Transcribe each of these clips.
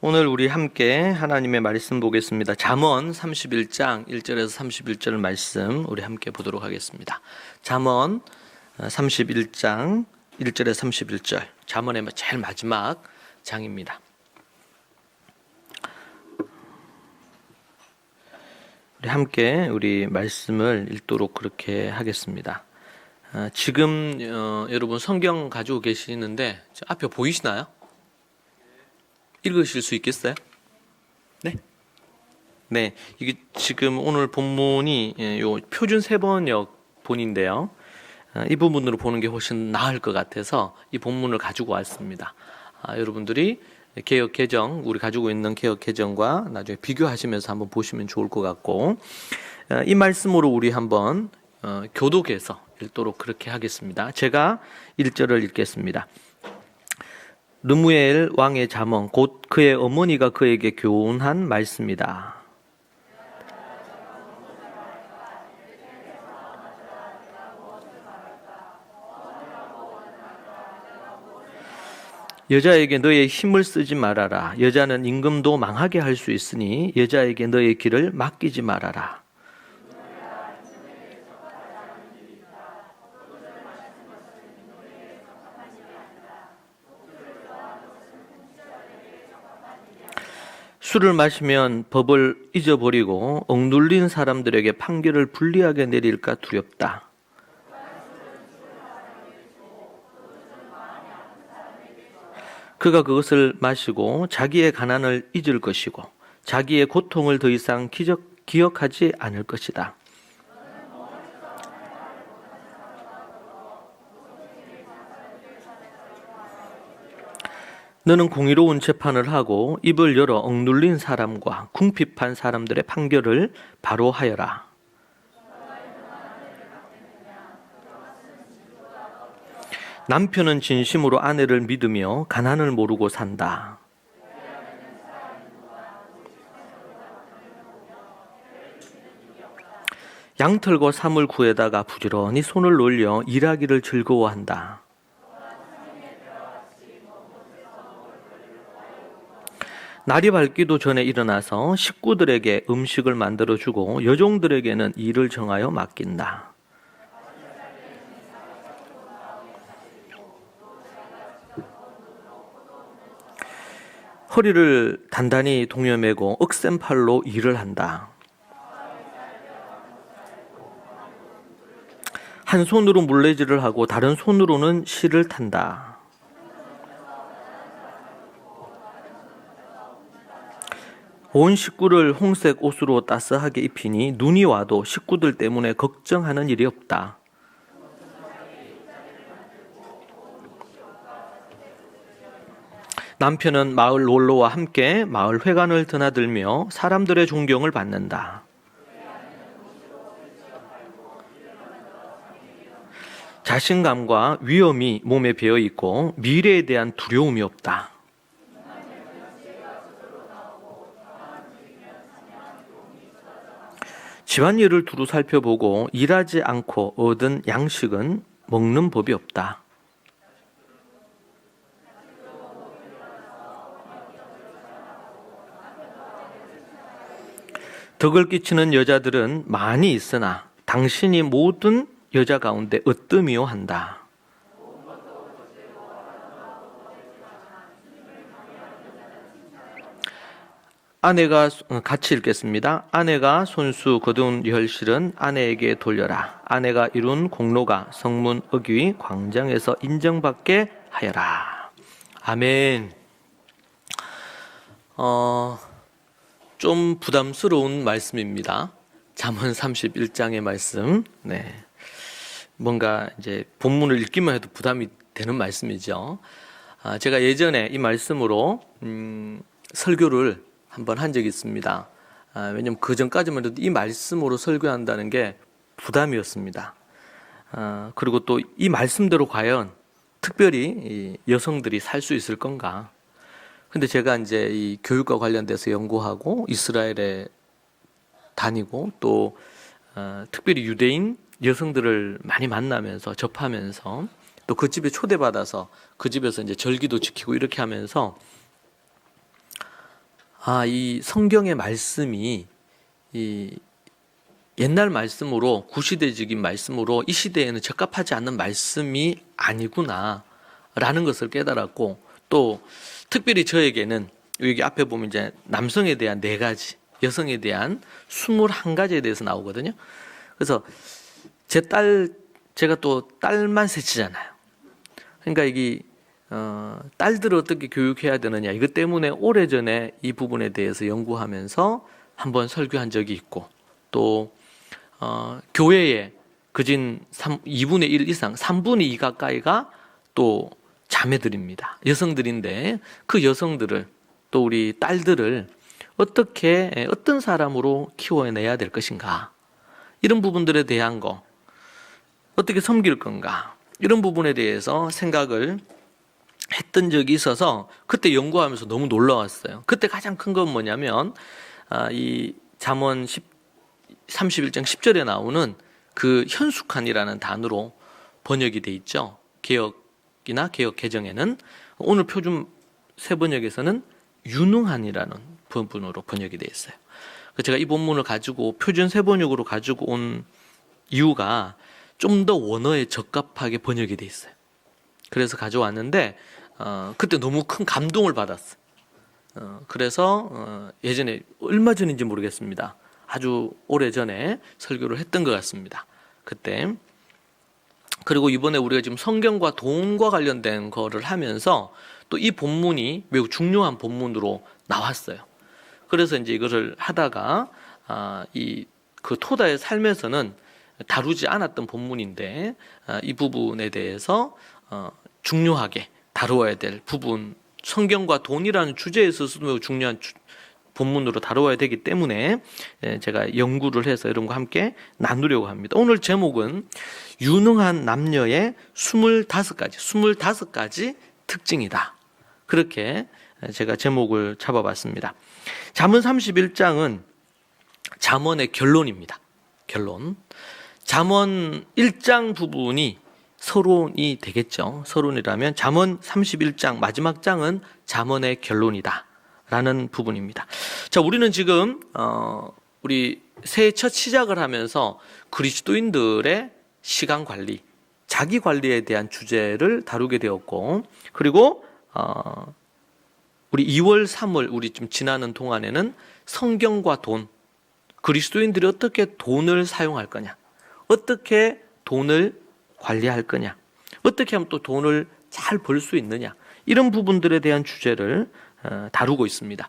오늘 우리 함께 하나님의 말씀 보겠습니다. 잠언 31장 1절에서 31절 말씀 우리 함께 보도록 하겠습니다. 잠언 31장 1절에서 31절, 잠언의 제일 마지막 장입니다. 우리 함께 우리 말씀을 읽도록 그렇게 하겠습니다. 지금 여러분 성경 가지고 계시는데 앞에 보이시나요? 읽으실 수 있겠어요? 네. 이게 지금 오늘 본문이 요 표준 세번역 본인데요. 이 부분으로 보는 게 훨씬 나을 것 같아서 이 본문을 가지고 왔습니다. 여러분들이 개역 개정, 우리 가지고 있는 개역 개정과 나중에 비교하시면서 한번 보시면 좋을 것 같고, 이 말씀으로 우리 한번 교독해서 읽도록 그렇게 하겠습니다. 제가 1절을 읽겠습니다. 르무엘 왕의 잠언, 곧 그의 어머니가 그에게 교훈한 말씀이다. 여자에게 너의 힘을 쓰지 말아라. 여자는 임금도 망하게 할 수 있으니 여자에게 너의 길을 맡기지 말아라. 술을 마시면 법을 잊어버리고 억눌린 사람들에게 판결을 불리하게 내릴까 두렵다. 그가 그것을 마시고 자기의 가난을 잊을 것이고 자기의 고통을 더 이상 기억하지 않을 것이다. 너는 공의로운 재판을 하고 입을 열어 억눌린 사람과 궁핍한 사람들의 판결을 바로 하여라. 남편은 진심으로 아내를 믿으며 가난을 모르고 산다. 양털과 사물 구에다가 부지런히 손을 놀려 일하기를 즐거워한다. 날이 밝기도 전에 일어나서 식구들에게 음식을 만들어주고 여종들에게는 일을 정하여 맡긴다. 허리를 단단히 동여매고 억센 팔로 일을 한다. 한 손으로 물레질을 하고 다른 손으로는 실을 탄다. 온 식구를 홍색 옷으로 따스하게 입히니 눈이 와도 식구들 때문에 걱정하는 일이 없다. 남편은 마을 놀러와 함께 마을 회관을 드나들며 사람들의 존경을 받는다. 자신감과 위험이 몸에 배어 있고 미래에 대한 두려움이 없다. 집안일을 두루 살펴보고 일하지 않고 얻은 양식은 먹는 법이 없다. 덕을 끼치는 여자들은 많이 있으나 당신이 모든 여자 가운데 으뜸이요 한다. 아내가 같이 읽겠습니다. 아내가 손수 거둔 혈실은 아내에게 돌려라. 아내가 이룬 공로가 성문 어귀 광장에서 인정받게 하여라. 아멘. 좀 부담스러운 말씀입니다. 잠언 31장의 말씀. 네. 뭔가 이제 본문을 읽기만 해도 부담이 되는 말씀이죠. 제가 예전에 이 말씀으로 설교를 한번 한 적이 있습니다. 왜냐면 그 전까지만 해도 이 말씀으로 설교한다는 게 부담이었습니다. 그리고 또 이 말씀대로 과연 특별히 이 여성들이 살 수 있을 건가? 근데 제가 이제 이 교육과 관련돼서 연구하고 이스라엘에 다니고 또 특별히 유대인 여성들을 많이 만나면서 접하면서 또 그 집에 초대받아서 그 집에서 이제 절기도 지키고 이렇게 하면서 이 성경의 말씀이 이 옛날 말씀으로 구시대적인 말씀으로 이 시대에는 적합하지 않는 말씀이 아니구나라는 것을 깨달았고, 또 특별히 저에게는 여기 앞에 보면 이제 남성에 대한 4가지, 여성에 대한 21가지에 대해서 나오거든요. 그래서 제가 또 딸만 셋이잖아요. 그러니까 이게 딸들을 어떻게 교육해야 되느냐, 이것 때문에 오래전에 이 부분에 대해서 연구하면서 한번 설교한 적이 있고, 또 교회에 그진 2분의 1 이상, 3분의 2 가까이가 또 자매들입니다. 여성들인데 그 여성들을, 또 우리 딸들을 어떻게, 어떤 사람으로 키워내야 될 것인가, 이런 부분들에 대한 거, 어떻게 섬길 건가, 이런 부분에 대해서 생각을 했던 적이 있어서 그때 연구하면서 너무 놀라웠어요. 그때 가장 큰 건 뭐냐면 이 잠언 31장 10절에 나오는 그 현숙한이라는 단어로 번역이 돼 있죠. 개역이나 개역 개정에는. 오늘 표준 새번역에서는 유능한이라는 부분으로 번역이 돼 있어요. 제가 이 본문을 가지고 표준 새번역으로 가지고 온 이유가 좀 더 원어에 적합하게 번역이 돼 있어요. 그래서 가져왔는데 그때 너무 큰 감동을 받았어요. 그래서 예전에, 얼마 전인지 모르겠습니다, 아주 오래전에 설교를 했던 것 같습니다, 그때. 그리고 이번에 우리가 지금 성경과 돈과 관련된 거를 하면서 또 이 본문이 매우 중요한 본문으로 나왔어요. 그래서 이제 이거를 하다가 그 토다의 삶에서는 다루지 않았던 본문인데 이 부분에 대해서 중요하게 다루어야 될 부분, 성경과 돈이라는 주제에 있어서도 매우 중요한 본문으로 다루어야 되기 때문에 제가 연구를 해서 이런 거 함께 나누려고 합니다. 오늘 제목은 유능한 남녀의 25가지 특징이다, 그렇게 제가 제목을 잡아봤습니다. 잠언 31장은 잠언의 결론입니다. 결론. 잠언 1장 부분이 서론이 되겠죠. 서론이라면 잠언 31장 마지막 장은 잠언의 결론이다 라는 부분입니다. 자, 우리는 지금 우리 새해 첫 시작을 하면서 그리스도인들의 시간 관리, 자기 관리에 대한 주제를 다루게 되었고, 그리고 우리 2월 3월 우리 좀 지나는 동안에는 성경과 돈, 그리스도인들이 어떻게 돈을 사용할 거냐, 어떻게 돈을 관리할 거냐, 어떻게 하면 또 돈을 잘 벌 수 있느냐, 이런 부분들에 대한 주제를 다루고 있습니다.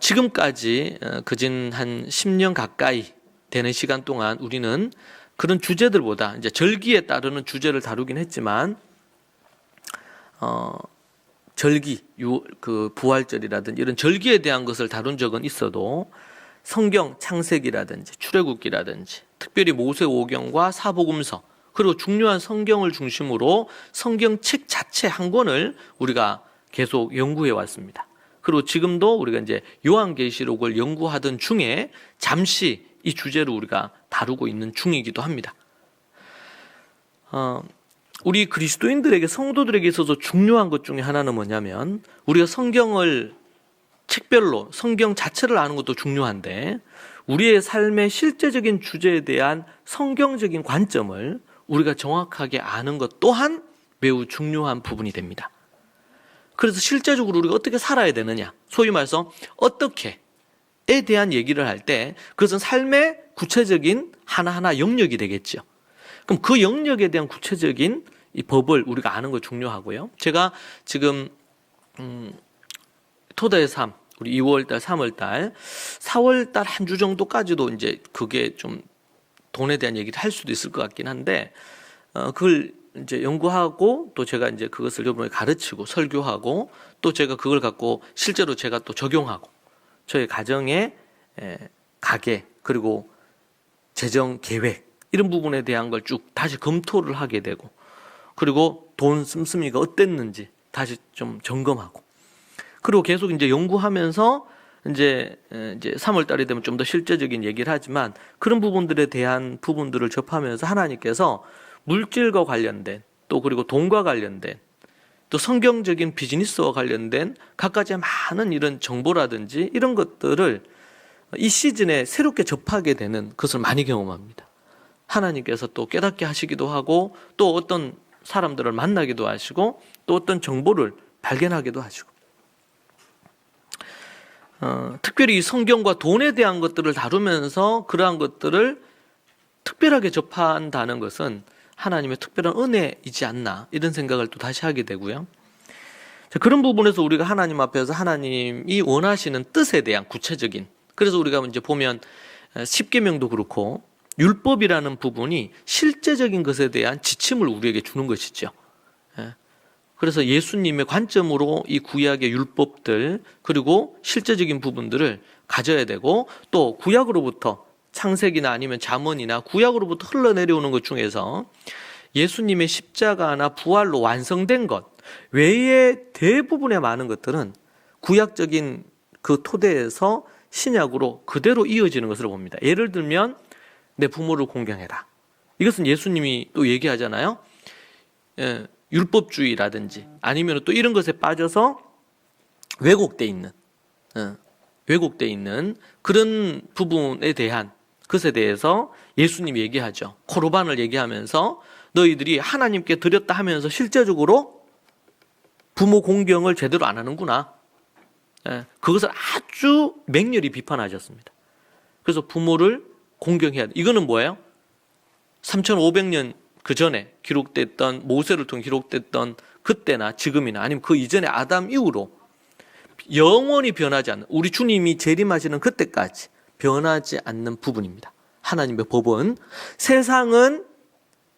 지금까지 그진 한 10년 가까이 되는 시간 동안 우리는 그런 주제들보다 이제 절기에 따르는 주제를 다루긴 했지만 절기, 그 부활절이라든지 이런 절기에 대한 것을 다룬 적은 있어도 성경 창세기라든지 출애굽기라든지 특별히 모세오경과 사복음서, 그리고 중요한 성경을 중심으로 성경책 자체 한 권을 우리가 계속 연구해 왔습니다. 그리고 지금도 우리가 이제 요한계시록을 연구하던 중에 잠시 이 주제를 우리가 다루고 있는 중이기도 합니다. 우리 그리스도인들에게, 성도들에게 있어서 중요한 것 중에 하나는 뭐냐면, 우리가 성경을 책별로 성경 자체를 아는 것도 중요한데 우리의 삶의 실제적인 주제에 대한 성경적인 관점을 우리가 정확하게 아는 것 또한 매우 중요한 부분이 됩니다. 그래서 실제적으로 우리가 어떻게 살아야 되느냐, 소위 말해서 어떻게에 대한 얘기를 할 때 그것은 삶의 구체적인 하나하나 영역이 되겠죠. 그럼 그 영역에 대한 구체적인 이 법을 우리가 아는 거 중요하고요. 제가 지금 토다의 삶, 우리 2월달, 3월달, 4월달 한 주 정도까지도 이제 그게 좀 돈에 대한 얘기를 할 수도 있을 것 같긴 한데, 그걸 이제 연구하고 또 제가 이제 그것을 여러분에게 가르치고 설교하고 또 제가 그걸 갖고 실제로 제가 또 적용하고 저희 가정의 가계 그리고 재정 계획 이런 부분에 대한 걸 쭉 다시 검토를 하게 되고, 그리고 돈 씀씀이가 어땠는지 다시 좀 점검하고, 그리고 계속 이제 연구하면서 이제 3월 달이 되면 좀 더 실제적인 얘기를 하지만 그런 부분들에 대한 부분들을 접하면서 하나님께서 물질과 관련된 또 그리고 돈과 관련된 또 성경적인 비즈니스와 관련된 갖가지 많은 이런 정보라든지 이런 것들을 이 시즌에 새롭게 접하게 되는 것을 많이 경험합니다. 하나님께서 또 깨닫게 하시기도 하고 또 어떤 사람들을 만나기도 하시고 또 어떤 정보를 발견하기도 하시고 특별히 이 성경과 돈에 대한 것들을 다루면서 그러한 것들을 특별하게 접한다는 것은 하나님의 특별한 은혜이지 않나 이런 생각을 또 다시 하게 되고요. 자, 그런 부분에서 우리가 하나님 앞에서 하나님이 원하시는 뜻에 대한 구체적인, 그래서 우리가 이제 보면 십계명도 그렇고 율법이라는 부분이 실제적인 것에 대한 지침을 우리에게 주는 것이죠. 그래서 예수님의 관점으로 이 구약의 율법들 그리고 실제적인 부분들을 가져야 되고 또 구약으로부터 창세기나 아니면 잠언이나 구약으로부터 흘러내려오는 것 중에서 예수님의 십자가나 부활로 완성된 것 외에 대부분의 많은 것들은 구약적인 그 토대에서 신약으로 그대로 이어지는 것을 봅니다. 예를 들면 내 부모를 공경해라. 이것은 예수님이 또 얘기하잖아요. 율법주의라든지 아니면 또 이런 것에 빠져서 왜곡돼 있는 그런 부분에 대한 것에 대해서 예수님이 얘기하죠. 코르반을 얘기하면서 너희들이 하나님께 드렸다 하면서 실제적으로 부모 공경을 제대로 안 하는구나. 그것을 아주 맹렬히 비판하셨습니다. 그래서 부모를 공경해야 돼. 이거는 뭐예요? 3500년 그 전에 기록됐던 모세를 통해 기록됐던 그때나 지금이나 아니면 그 이전에 아담 이후로 영원히 변하지 않는 우리 주님이 재림하시는 그때까지 변하지 않는 부분입니다. 하나님의 법은 세상은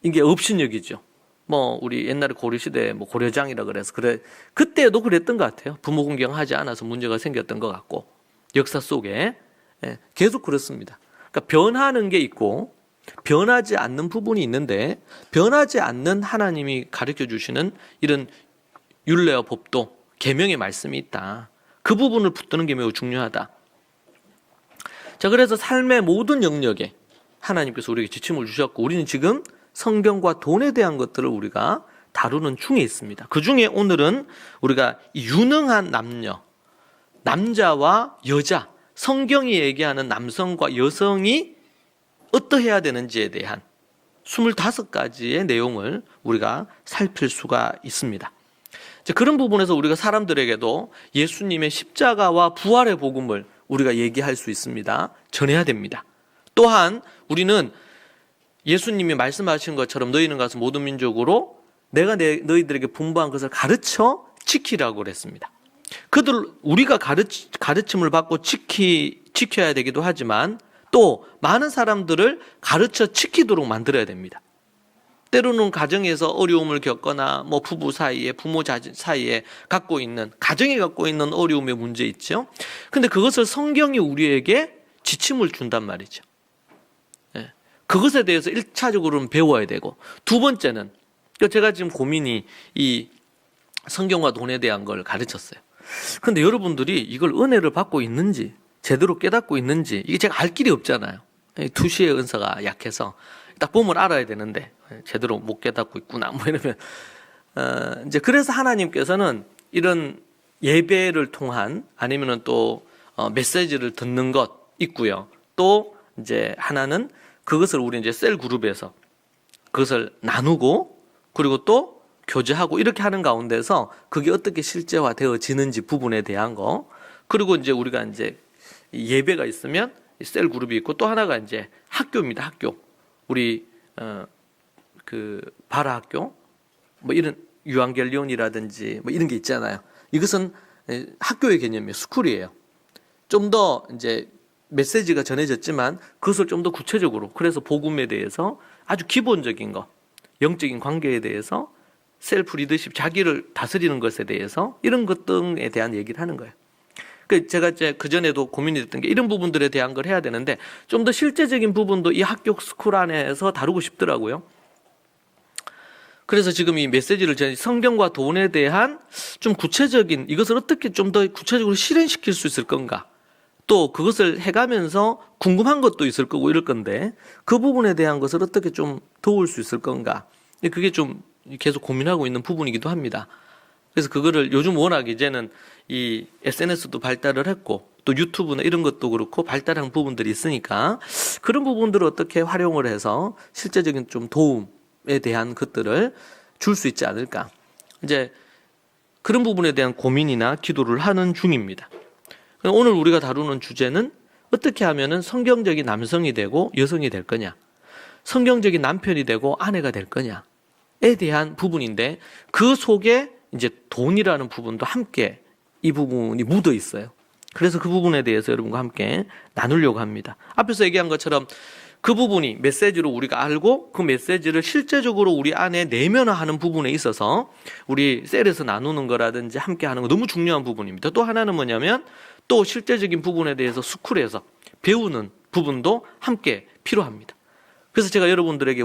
이게 업신여기죠. 뭐 우리 옛날에 고려시대 뭐 고려장이라 그래서 그래 그때도 그랬던 것 같아요. 부모 공경하지 않아서 문제가 생겼던 것 같고 역사 속에 계속 그렇습니다. 그러니까 변하는 게 있고 변하지 않는 부분이 있는데 변하지 않는 하나님이 가르쳐 주시는 이런 율례와 법도 계명의 말씀이 있다. 그 부분을 붙드는 게 매우 중요하다. 자, 그래서 삶의 모든 영역에 하나님께서 우리에게 지침을 주셨고 우리는 지금 성경과 돈에 대한 것들을 우리가 다루는 중에 있습니다. 그 중에 오늘은 우리가 유능한 남녀, 남자와 여자, 성경이 얘기하는 남성과 여성이 어떠해야 되는지에 대한 25가지의 내용을 우리가 살필 수가 있습니다. 그런 부분에서 우리가 사람들에게도 예수님의 십자가와 부활의 복음을 우리가 얘기할 수 있습니다. 전해야 됩니다. 또한 우리는 예수님이 말씀하신 것처럼 너희는 가서 모든 민족으로 내가 너희들에게 분부한 것을 가르쳐 지키라고 그랬습니다. 우리가 가르침을 받고 지켜야 되기도 하지만 또 많은 사람들을 가르쳐 지키도록 만들어야 됩니다. 때로는 가정에서 어려움을 겪거나 뭐 부부 사이에 부모 자식 사이에 가정이 갖고 있는 어려움의 문제 있죠. 근데 그것을 성경이 우리에게 지침을 준단 말이죠. 그것에 대해서 1차적으로는 배워야 되고 두 번째는 제가 지금 고민이 이 성경과 돈에 대한 걸 가르쳤어요. 근데 여러분들이 이걸 은혜를 받고 있는지 제대로 깨닫고 있는지 이게 제가 알 길이 없잖아요. 두시의 은사가 약해서 딱 보면 알아야 되는데 제대로 못 깨닫고 있구나 뭐 이러면 이제 그래서 하나님께서는 이런 예배를 통한 아니면은 또 메시지를 듣는 것 있고요. 또 이제 하나는 그것을 우리 이제 셀 그룹에서 그것을 나누고 그리고 또 교제하고 이렇게 하는 가운데서 그게 어떻게 실제화되어지는지 부분에 대한 거 그리고 이제 우리가 이제 예배가 있으면 셀 그룹이 있고 또 하나가 이제 학교입니다. 학교 우리 그 바라 학교 뭐 이런 유앙겔리온이라든지 뭐 이런 게 있잖아요. 이것은 학교의 개념이에요. 스쿨이에요. 좀 더 이제 메시지가 전해졌지만 그것을 좀 더 구체적으로 그래서 복음에 대해서 아주 기본적인 것 영적인 관계에 대해서 셀프 리더십 자기를 다스리는 것에 대해서 이런 것 등에 대한 얘기를 하는 거예요. 제가 이제 그전에도 고민이 됐던 게 이런 부분들에 대한 걸 해야 되는데 좀 더 실제적인 부분도 이 학교 스쿨 안에서 다루고 싶더라고요. 그래서 지금 이 메시지를 성경과 돈에 대한 좀 구체적인 이것을 어떻게 좀 더 구체적으로 실현시킬 수 있을 건가 또 그것을 해가면서 궁금한 것도 있을 거고 이럴 건데 그 부분에 대한 것을 어떻게 좀 도울 수 있을 건가 그게 좀 계속 고민하고 있는 부분이기도 합니다. 그래서 그거를 요즘 워낙 이제는 이 SNS도 발달을 했고 또 유튜브나 이런 것도 그렇고 발달한 부분들이 있으니까 그런 부분들을 어떻게 활용을 해서 실제적인 좀 도움에 대한 것들을 줄 수 있지 않을까. 이제 그런 부분에 대한 고민이나 기도를 하는 중입니다. 오늘 우리가 다루는 주제는 어떻게 하면은 성경적인 남성이 되고 여성이 될 거냐, 성경적인 남편이 되고 아내가 될 거냐에 대한 부분인데 그 속에 이제 돈이라는 부분도 함께 이 부분이 묻어 있어요. 그래서 그 부분에 대해서 여러분과 함께 나누려고 합니다. 앞에서 얘기한 것처럼 그 부분이 메시지로 우리가 알고 그 메시지를 실제적으로 우리 안에 내면화하는 부분에 있어서 우리 셀에서 나누는 거라든지 함께 하는 거 너무 중요한 부분입니다. 또 하나는 뭐냐면 또 실제적인 부분에 대해서 스쿨에서 배우는 부분도 함께 필요합니다. 그래서 제가 여러분들에게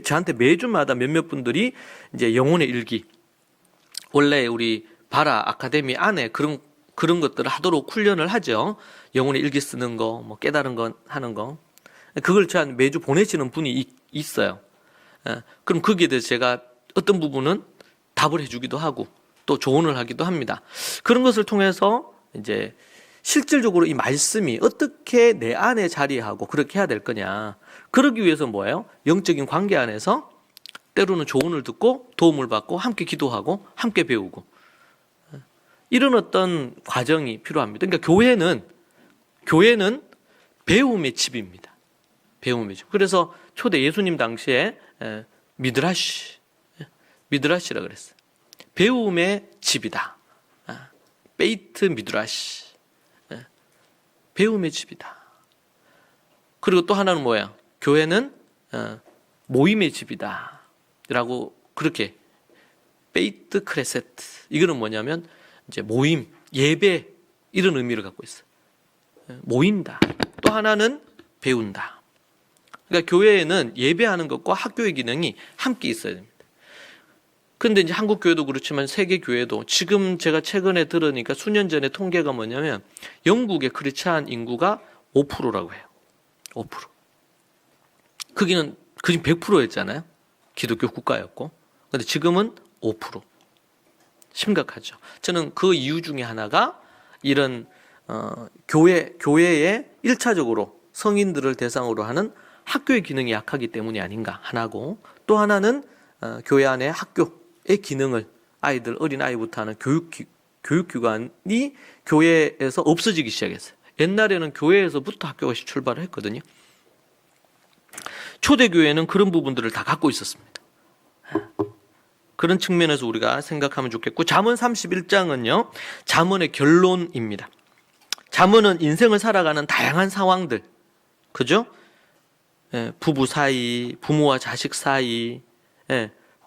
저한테 매주마다 몇몇 분들이 이제 영혼의 일기, 원래 우리 바라 아카데미 안에 그런 것들을 하도록 훈련을 하죠. 영혼의 일기 쓰는 거, 뭐 깨달은 거 하는 거. 그걸 저한테 매주 보내시는 분이 있어요. 그럼 거기에 대해서 제가 어떤 부분은 답을 해주기도 하고 또 조언을 하기도 합니다. 그런 것을 통해서 이제 실질적으로 이 말씀이 어떻게 내 안에 자리하고 그렇게 해야 될 거냐. 그러기 위해서 뭐예요? 영적인 관계 안에서 때로는 조언을 듣고 도움을 받고 함께 기도하고 함께 배우고 이런 어떤 과정이 필요합니다. 그러니까 교회는 배움의 집입니다. 배움의 집. 그래서 초대 예수님 당시에 미드라시라 그랬어요. 배움의 집이다. 베이트 미드라시. 배움의 집이다. 그리고 또 하나는 뭐야? 교회는 모임의 집이다. 라고 그렇게 베이트 크레세트. 이거는 뭐냐면 이제 모임, 예배 이런 의미를 갖고 있어요. 모인다. 또 하나는 배운다. 그러니까 교회에는 예배하는 것과 학교의 기능이 함께 있어야 됩니다. 근데 이제 한국 교회도 그렇지만 세계 교회도 지금 제가 최근에 들으니까 수년 전에 통계가 뭐냐면 영국의 크리스찬 인구가 5%라고 해요. 5%. 그게 100%였잖아요. 기독교 국가였고. 근데 지금은 5%. 심각하죠. 저는 그 이유 중에 하나가 이런 교회에 1차적으로 성인들을 대상으로 하는 학교의 기능이 약하기 때문이 아닌가 하나고, 또 하나는 교회 안에 학교의 기능을 어린 아이부터 하는 교육기관이 교회에서 없어지기 시작했어요. 옛날에는 교회에서부터 학교가 출발을 했거든요. 초대교회는 그런 부분들을 다 갖고 있었습니다. 그런 측면에서 우리가 생각하면 좋겠고, 잠언 31장은요 잠언의 결론입니다. 잠언은 인생을 살아가는 다양한 상황들, 그죠? 부부 사이, 부모와 자식 사이,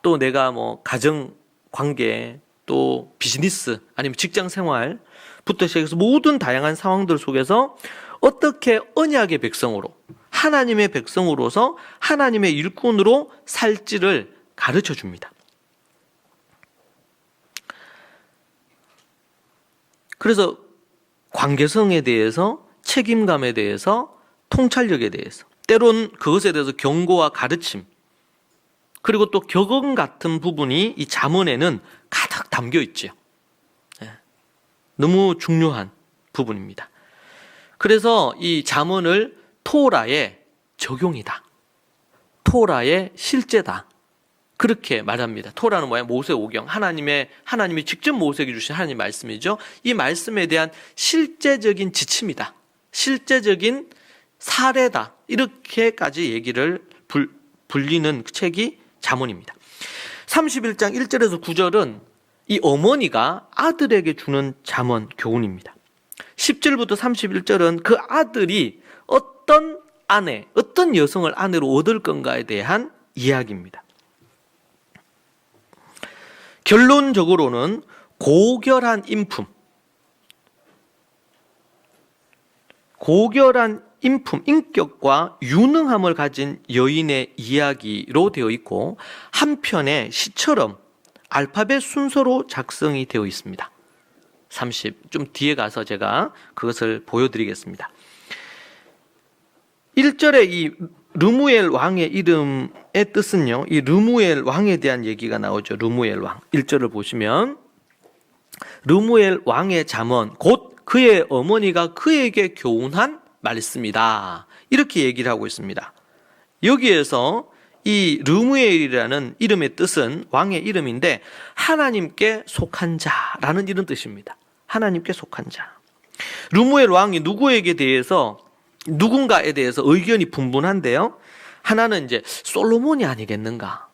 또 내가 뭐 가정 관계, 또 비즈니스 아니면 직장 생활부터 시작해서 모든 다양한 상황들 속에서 어떻게 언약의 백성으로, 하나님의 백성으로서 하나님의 일꾼으로 살지를 가르쳐 줍니다. 그래서 관계성에 대해서, 책임감에 대해서, 통찰력에 대해서, 때론 그것에 대해서 경고와 가르침, 그리고 또 격언 같은 부분이 이 잠언에는 가득 담겨 있죠. 너무 중요한 부분입니다. 그래서 이 잠언을 토라의 적용이다, 토라의 실제다, 그렇게 말합니다. 토라는 뭐야? 모세오경, 하나님이 직접 모세에게 주신 하나님 말씀이죠. 이 말씀에 대한 실제적인 지침이다, 실제적인 사례다, 이렇게까지 얘기를 불리는 책이 잠언입니다. 31장 1절에서 9절은 이 어머니가 아들에게 주는 잠언 교훈입니다. 10절부터 31절은 그 아들이 어떤 아내, 어떤 여성을 아내로 얻을 건가에 대한 이야기입니다. 결론적으로는 고결한 인품, 인격과 유능함을 가진 여인의 이야기로 되어 있고, 한편의 시처럼 알파벳 순서로 작성이 되어 있습니다. 좀 뒤에 가서 제가 그것을 보여드리겠습니다. 1절에 이 르무엘 왕의 이름의 뜻은요, 이 르무엘 왕에 대한 얘기가 나오죠. 르무엘 왕 1절을 보시면 르무엘 왕의 잠언 곧 그의 어머니가 그에게 교훈한 말씀이다. 이렇게 얘기를 하고 있습니다. 여기에서 이 르무엘이라는 이름의 뜻은 왕의 이름인데 하나님께 속한 자라는 이런 뜻입니다. 하나님께 속한 자. 르무엘 왕이 누군가에 대해서 의견이 분분한데요. 하나는 이제 솔로몬이 아니겠는가.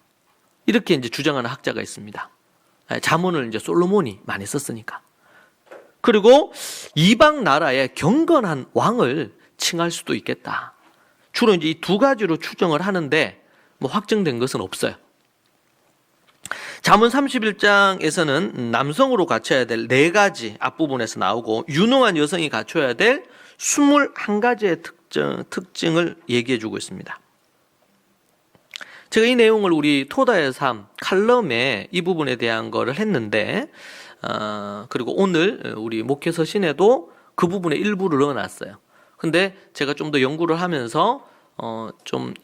이렇게 이제 주장하는 학자가 있습니다. 잠언을 이제 솔로몬이 많이 썼으니까. 그리고 이방 나라의 경건한 왕을 칭할 수도 있겠다. 주로 이제 이 두 가지로 추정을 하는데 뭐 확정된 것은 없어요. 잠언 31장에서는 남성으로 갖춰야 될 4가지 앞부분에서 나오고 유능한 여성이 갖춰야 될 21가지의 특징을 얘기해 주고 있습니다. 제가 이 내용을 우리 토다의 삶 칼럼에 이 부분에 대한 거를 했는데 그리고 오늘 우리 목회 서신에도 그 부분의 일부를 넣어놨어요. 근데 제가 좀 더 연구를 하면서 좀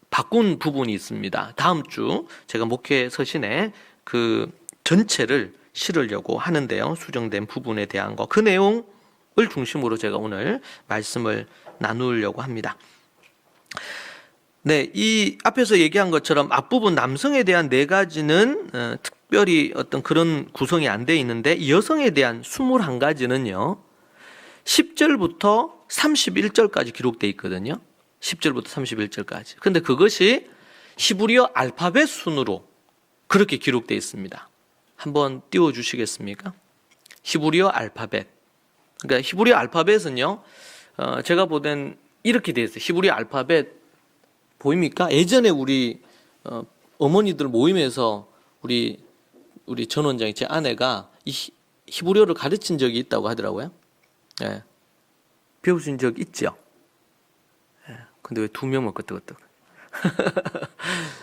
바꾼 부분이 있습니다. 다음 주 제가 목회 서신에 그 전체를 실으려고 하는데요. 수정된 부분에 대한 거. 그 내용을 중심으로 제가 오늘 말씀을 나누려고 합니다. 네, 이 앞에서 얘기한 것처럼 앞부분 남성에 대한 4가지는 특별히 어떤 그런 구성이 안 돼 있는데 여성에 대한 21가지는요. 10절부터 31절까지 기록되어 있거든요. 10절부터 31절까지. 근데 그것이 히브리어 알파벳 순으로 그렇게 기록되어 있습니다. 한번 띄워주시겠습니까? 히브리어 알파벳. 그러니까 히브리어 알파벳은요, 제가 보된 이렇게 되어 있어요. 히브리어 알파벳 보입니까? 예전에 우리 어머니들 모임에서 우리 전 원장이 제 아내가 이 히브리어를 가르친 적이 있다고 하더라고요. 예. 배우신 적 있죠? 근데 왜 2명만 끄떡끄떡?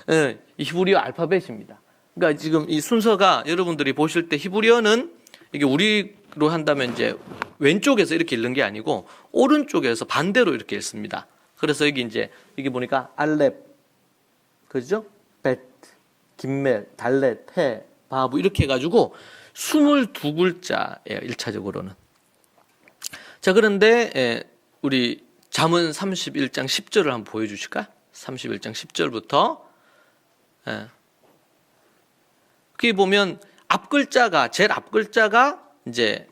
네, 이 히브리어 알파벳입니다. 그러니까 지금 이 순서가 여러분들이 보실 때 히브리어는 이게 우리로 한다면 이제 왼쪽에서 이렇게 읽는 게 아니고 오른쪽에서 반대로 이렇게 읽습니다. 그래서 여기 이제 여기 보니까 알렙, 그죠? 벳, 김멜, 달렛, 해, 바브 이렇게 해가지고 22글자예요. 1차적으로는. 자, 그런데 우리 잠언 31장 10절을 한번 보여주실까요? 31장 10절부터 거기 보면 제일 앞글자가 이제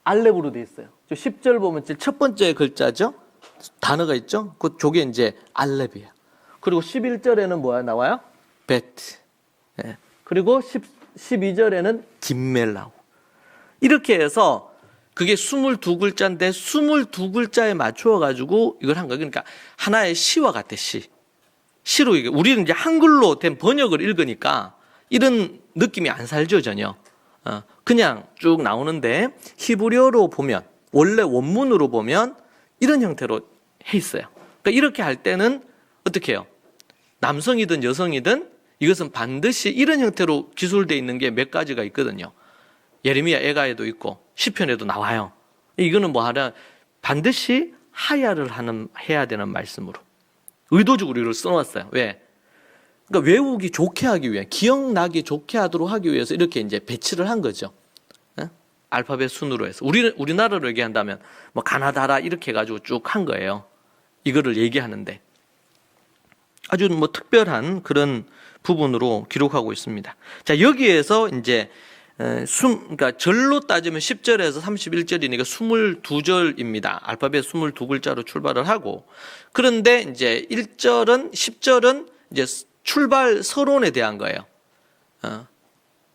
알렙으로 되어 있어요. 10절 보면 제일 첫 번째 글자죠? 단어가 있죠? 그쪽에 이제 알렙이에요. 그리고 11절에는 뭐야 나와요? 베트. 그리고 12절에는 김멜 나오고. 이렇게 해서 그게 22글자인데 22글자에 맞추어 가지고 이걸 한 거예요. 그러니까 하나의 시와 같아, 시로 이게 우리는 이제 한글로 된 번역을 읽으니까 이런 느낌이 안 살죠, 전혀. 그냥 쭉 나오는데 히브리어로 보면 원래 원문으로 보면 이런 형태로 해 있어요. 그러니까 이렇게 할 때는 어떻게 해요? 남성이든 여성이든 이것은 반드시 이런 형태로 기술되어 있는 게 몇 가지가 있거든요. 예레미야 에가에도 있고 시편에도 나와요. 이거는 뭐 하나 반드시 하야를 해야 되는 말씀으로 의도적으로 이걸 써놨어요. 왜? 그러니까 외우기 좋게 하기 위해, 기억나기 좋게 하도록 하기 위해서 이렇게 이제 배치를 한 거죠. 알파벳 순으로 해서 우리나라로 얘기한다면 뭐 가나다라 이렇게 해가지고 쭉 한 거예요. 이거를 얘기하는데 아주 뭐 특별한 그런 부분으로 기록하고 있습니다. 자, 여기에서 이제 그러니까 절로 따지면 10절에서 31절이니까 22절입니다. 알파벳 22글자로 출발을 하고, 그런데 이제 10절은 이제 출발 서론에 대한 거예요.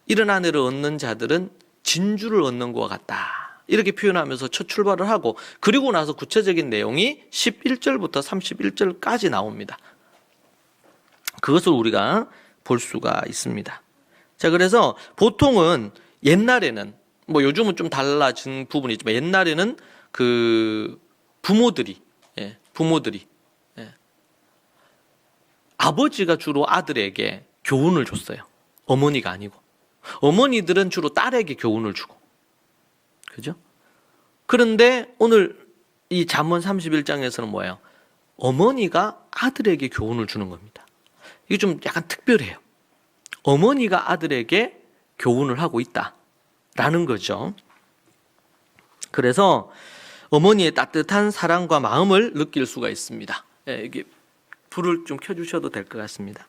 이런 아내를 얻는 자들은 진주를 얻는 것과 같다. 이렇게 표현하면서 첫 출발을 하고, 그리고 나서 구체적인 내용이 11절부터 31절까지 나옵니다. 그것을 우리가 볼 수가 있습니다. 자, 그래서 보통은 옛날에는 뭐 요즘은 좀 달라진 부분이 있지만 옛날에는 그 부모들이 아버지가 주로 아들에게 교훈을 줬어요. 어머니가 아니고. 어머니들은 주로 딸에게 교훈을 주고. 그죠? 그런데 오늘 이 잠언 31장에서는 뭐예요? 어머니가 아들에게 교훈을 주는 겁니다. 이게 좀 약간 특별해요. 어머니가 아들에게 교훈을 하고 있다라는 거죠. 그래서 어머니의 따뜻한 사랑과 마음을 느낄 수가 있습니다. 이게 불을 좀 켜주셔도 될 것 같습니다.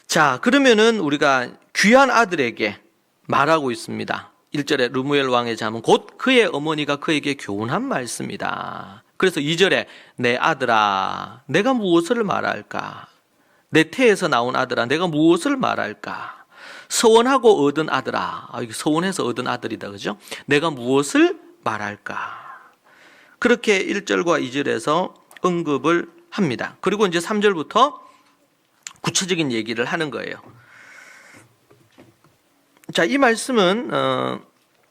자, 그러면은 우리가 귀한 아들에게 말하고 있습니다. 1절에 르무엘 왕의 자문 곧 그의 어머니가 그에게 교훈한 말씀이다. 그래서 2절에 내 아들아 내가 무엇을 말할까? 내 태에서 나온 아들아 내가 무엇을 말할까? 서원하고 얻은 아들아, 이게 서원해서 얻은 아들이다, 그죠? 내가 무엇을 말할까? 그렇게 1절과 2절에서 언급을 합니다. 그리고 이제 3절부터 구체적인 얘기를 하는 거예요. 자, 이 말씀은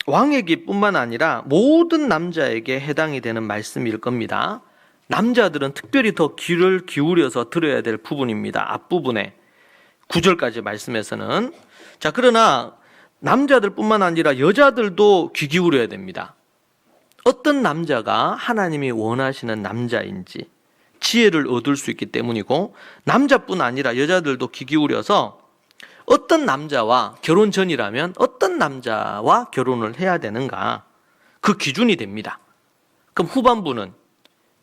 왕에게뿐만 아니라 모든 남자에게 해당이 되는 말씀일 겁니다. 남자들은 특별히 더 귀를 기울여서 들어야 될 부분입니다. 앞부분에 9절까지 말씀에서는. 자, 그러나 남자들뿐만 아니라 여자들도 귀 기울여야 됩니다. 어떤 남자가 하나님이 원하시는 남자인지 지혜를 얻을 수 있기 때문이고, 남자뿐 아니라 여자들도 귀 기울여서 어떤 남자와 결혼 전이라면 어떤 남자와 결혼을 해야 되는가, 그 기준이 됩니다. 그럼 후반부는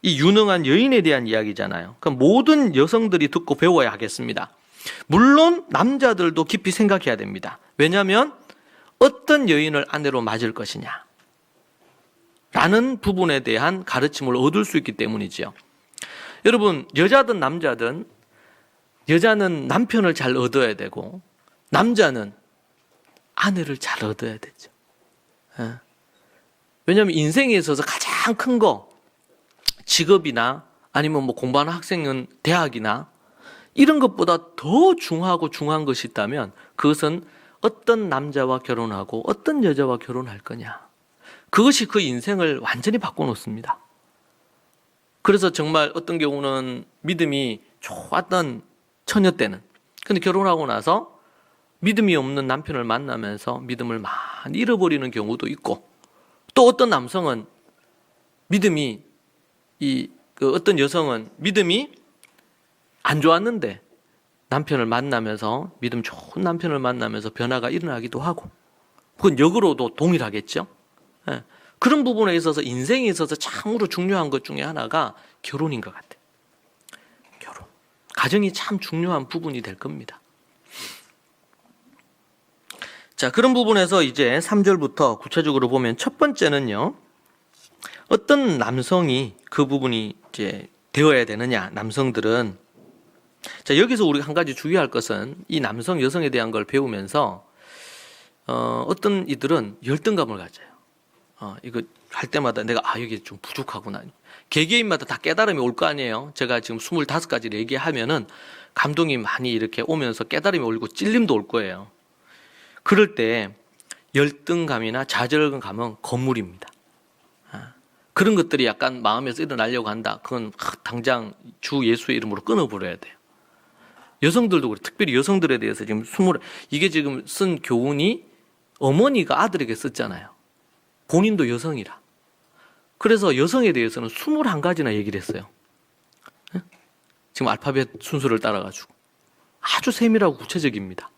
이 유능한 여인에 대한 이야기잖아요. 그럼 모든 여성들이 듣고 배워야 하겠습니다. 물론 남자들도 깊이 생각해야 됩니다. 왜냐하면 어떤 여인을 아내로 맞을 것이냐 라는 부분에 대한 가르침을 얻을 수 있기 때문이지요. 여러분, 여자든 남자든 여자는 남편을 잘 얻어야 되고 남자는 아내를 잘 얻어야 되죠. 왜냐하면 인생에 있어서 가장 큰 거, 직업이나 아니면 뭐 공부하는 학생은 대학이나 이런 것보다 더 중요하고 중요한 것이 있다면 그것은 어떤 남자와 결혼하고 어떤 여자와 결혼할 거냐. 그것이 그 인생을 완전히 바꿔놓습니다. 그래서 정말 어떤 경우는 믿음이 좋았던 처녀 때는, 근데 결혼하고 나서 믿음이 없는 남편을 만나면서 믿음을 많이 잃어버리는 경우도 있고, 또 어떤 남성은 믿음이 어떤 여성은 믿음이 안 좋았는데 남편을 만나면서, 믿음 좋은 남편을 만나면서 변화가 일어나기도 하고, 그건 역으로도 동일하겠죠. 그런 부분에 있어서 인생에 있어서 참으로 중요한 것 중에 하나가 결혼인 것 같아요. 결혼. 가정이 참 중요한 부분이 될 겁니다. 자, 그런 부분에서 이제 3절부터 구체적으로 보면 첫 번째는요, 어떤 남성이 그 부분이 이제 되어야 되느냐, 남성들은. 자, 여기서 우리가 한 가지 주의할 것은 이 남성, 여성에 대한 걸 배우면서 어떤 이들은 열등감을 가져요. 이거 할 때마다 내가 여기 좀 부족하구나. 개개인마다 다 깨달음이 올 거 아니에요. 제가 지금 25가지를 얘기하면은 감동이 많이 이렇게 오면서 깨달음이 오고 찔림도 올 거예요. 그럴 때 열등감이나 좌절감은 건물입니다. 그런 것들이 약간 마음에서 일어나려고 한다. 그건 당장 주 예수의 이름으로 끊어버려야 돼요. 여성들도 그래. 특별히 여성들에 대해서 지금 이게 지금 쓴 교훈이 어머니가 아들에게 썼잖아요. 본인도 여성이라. 그래서 여성에 대해서는 21가지나 얘기를 했어요. 지금 알파벳 순서를 따라가지고. 아주 세밀하고 구체적입니다.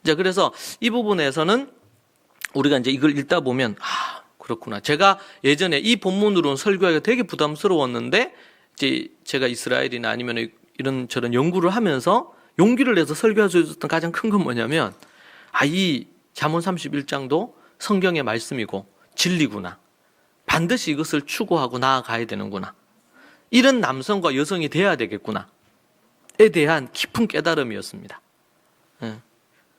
자, 그래서 이 부분에서는 우리가 이제 이걸 읽다 보면, 그렇구나. 제가 예전에 이 본문으로는 설교하기가 되게 부담스러웠는데, 이제 제가 이스라엘이나 아니면 이런저런 연구를 하면서 용기를 내서 설교할 수 있었던 가장 큰 건 뭐냐면, 이 잠언 31장도 성경의 말씀이고 진리구나. 반드시 이것을 추구하고 나아가야 되는구나. 이런 남성과 여성이 돼야 되겠구나에 대한 깊은 깨달음이었습니다.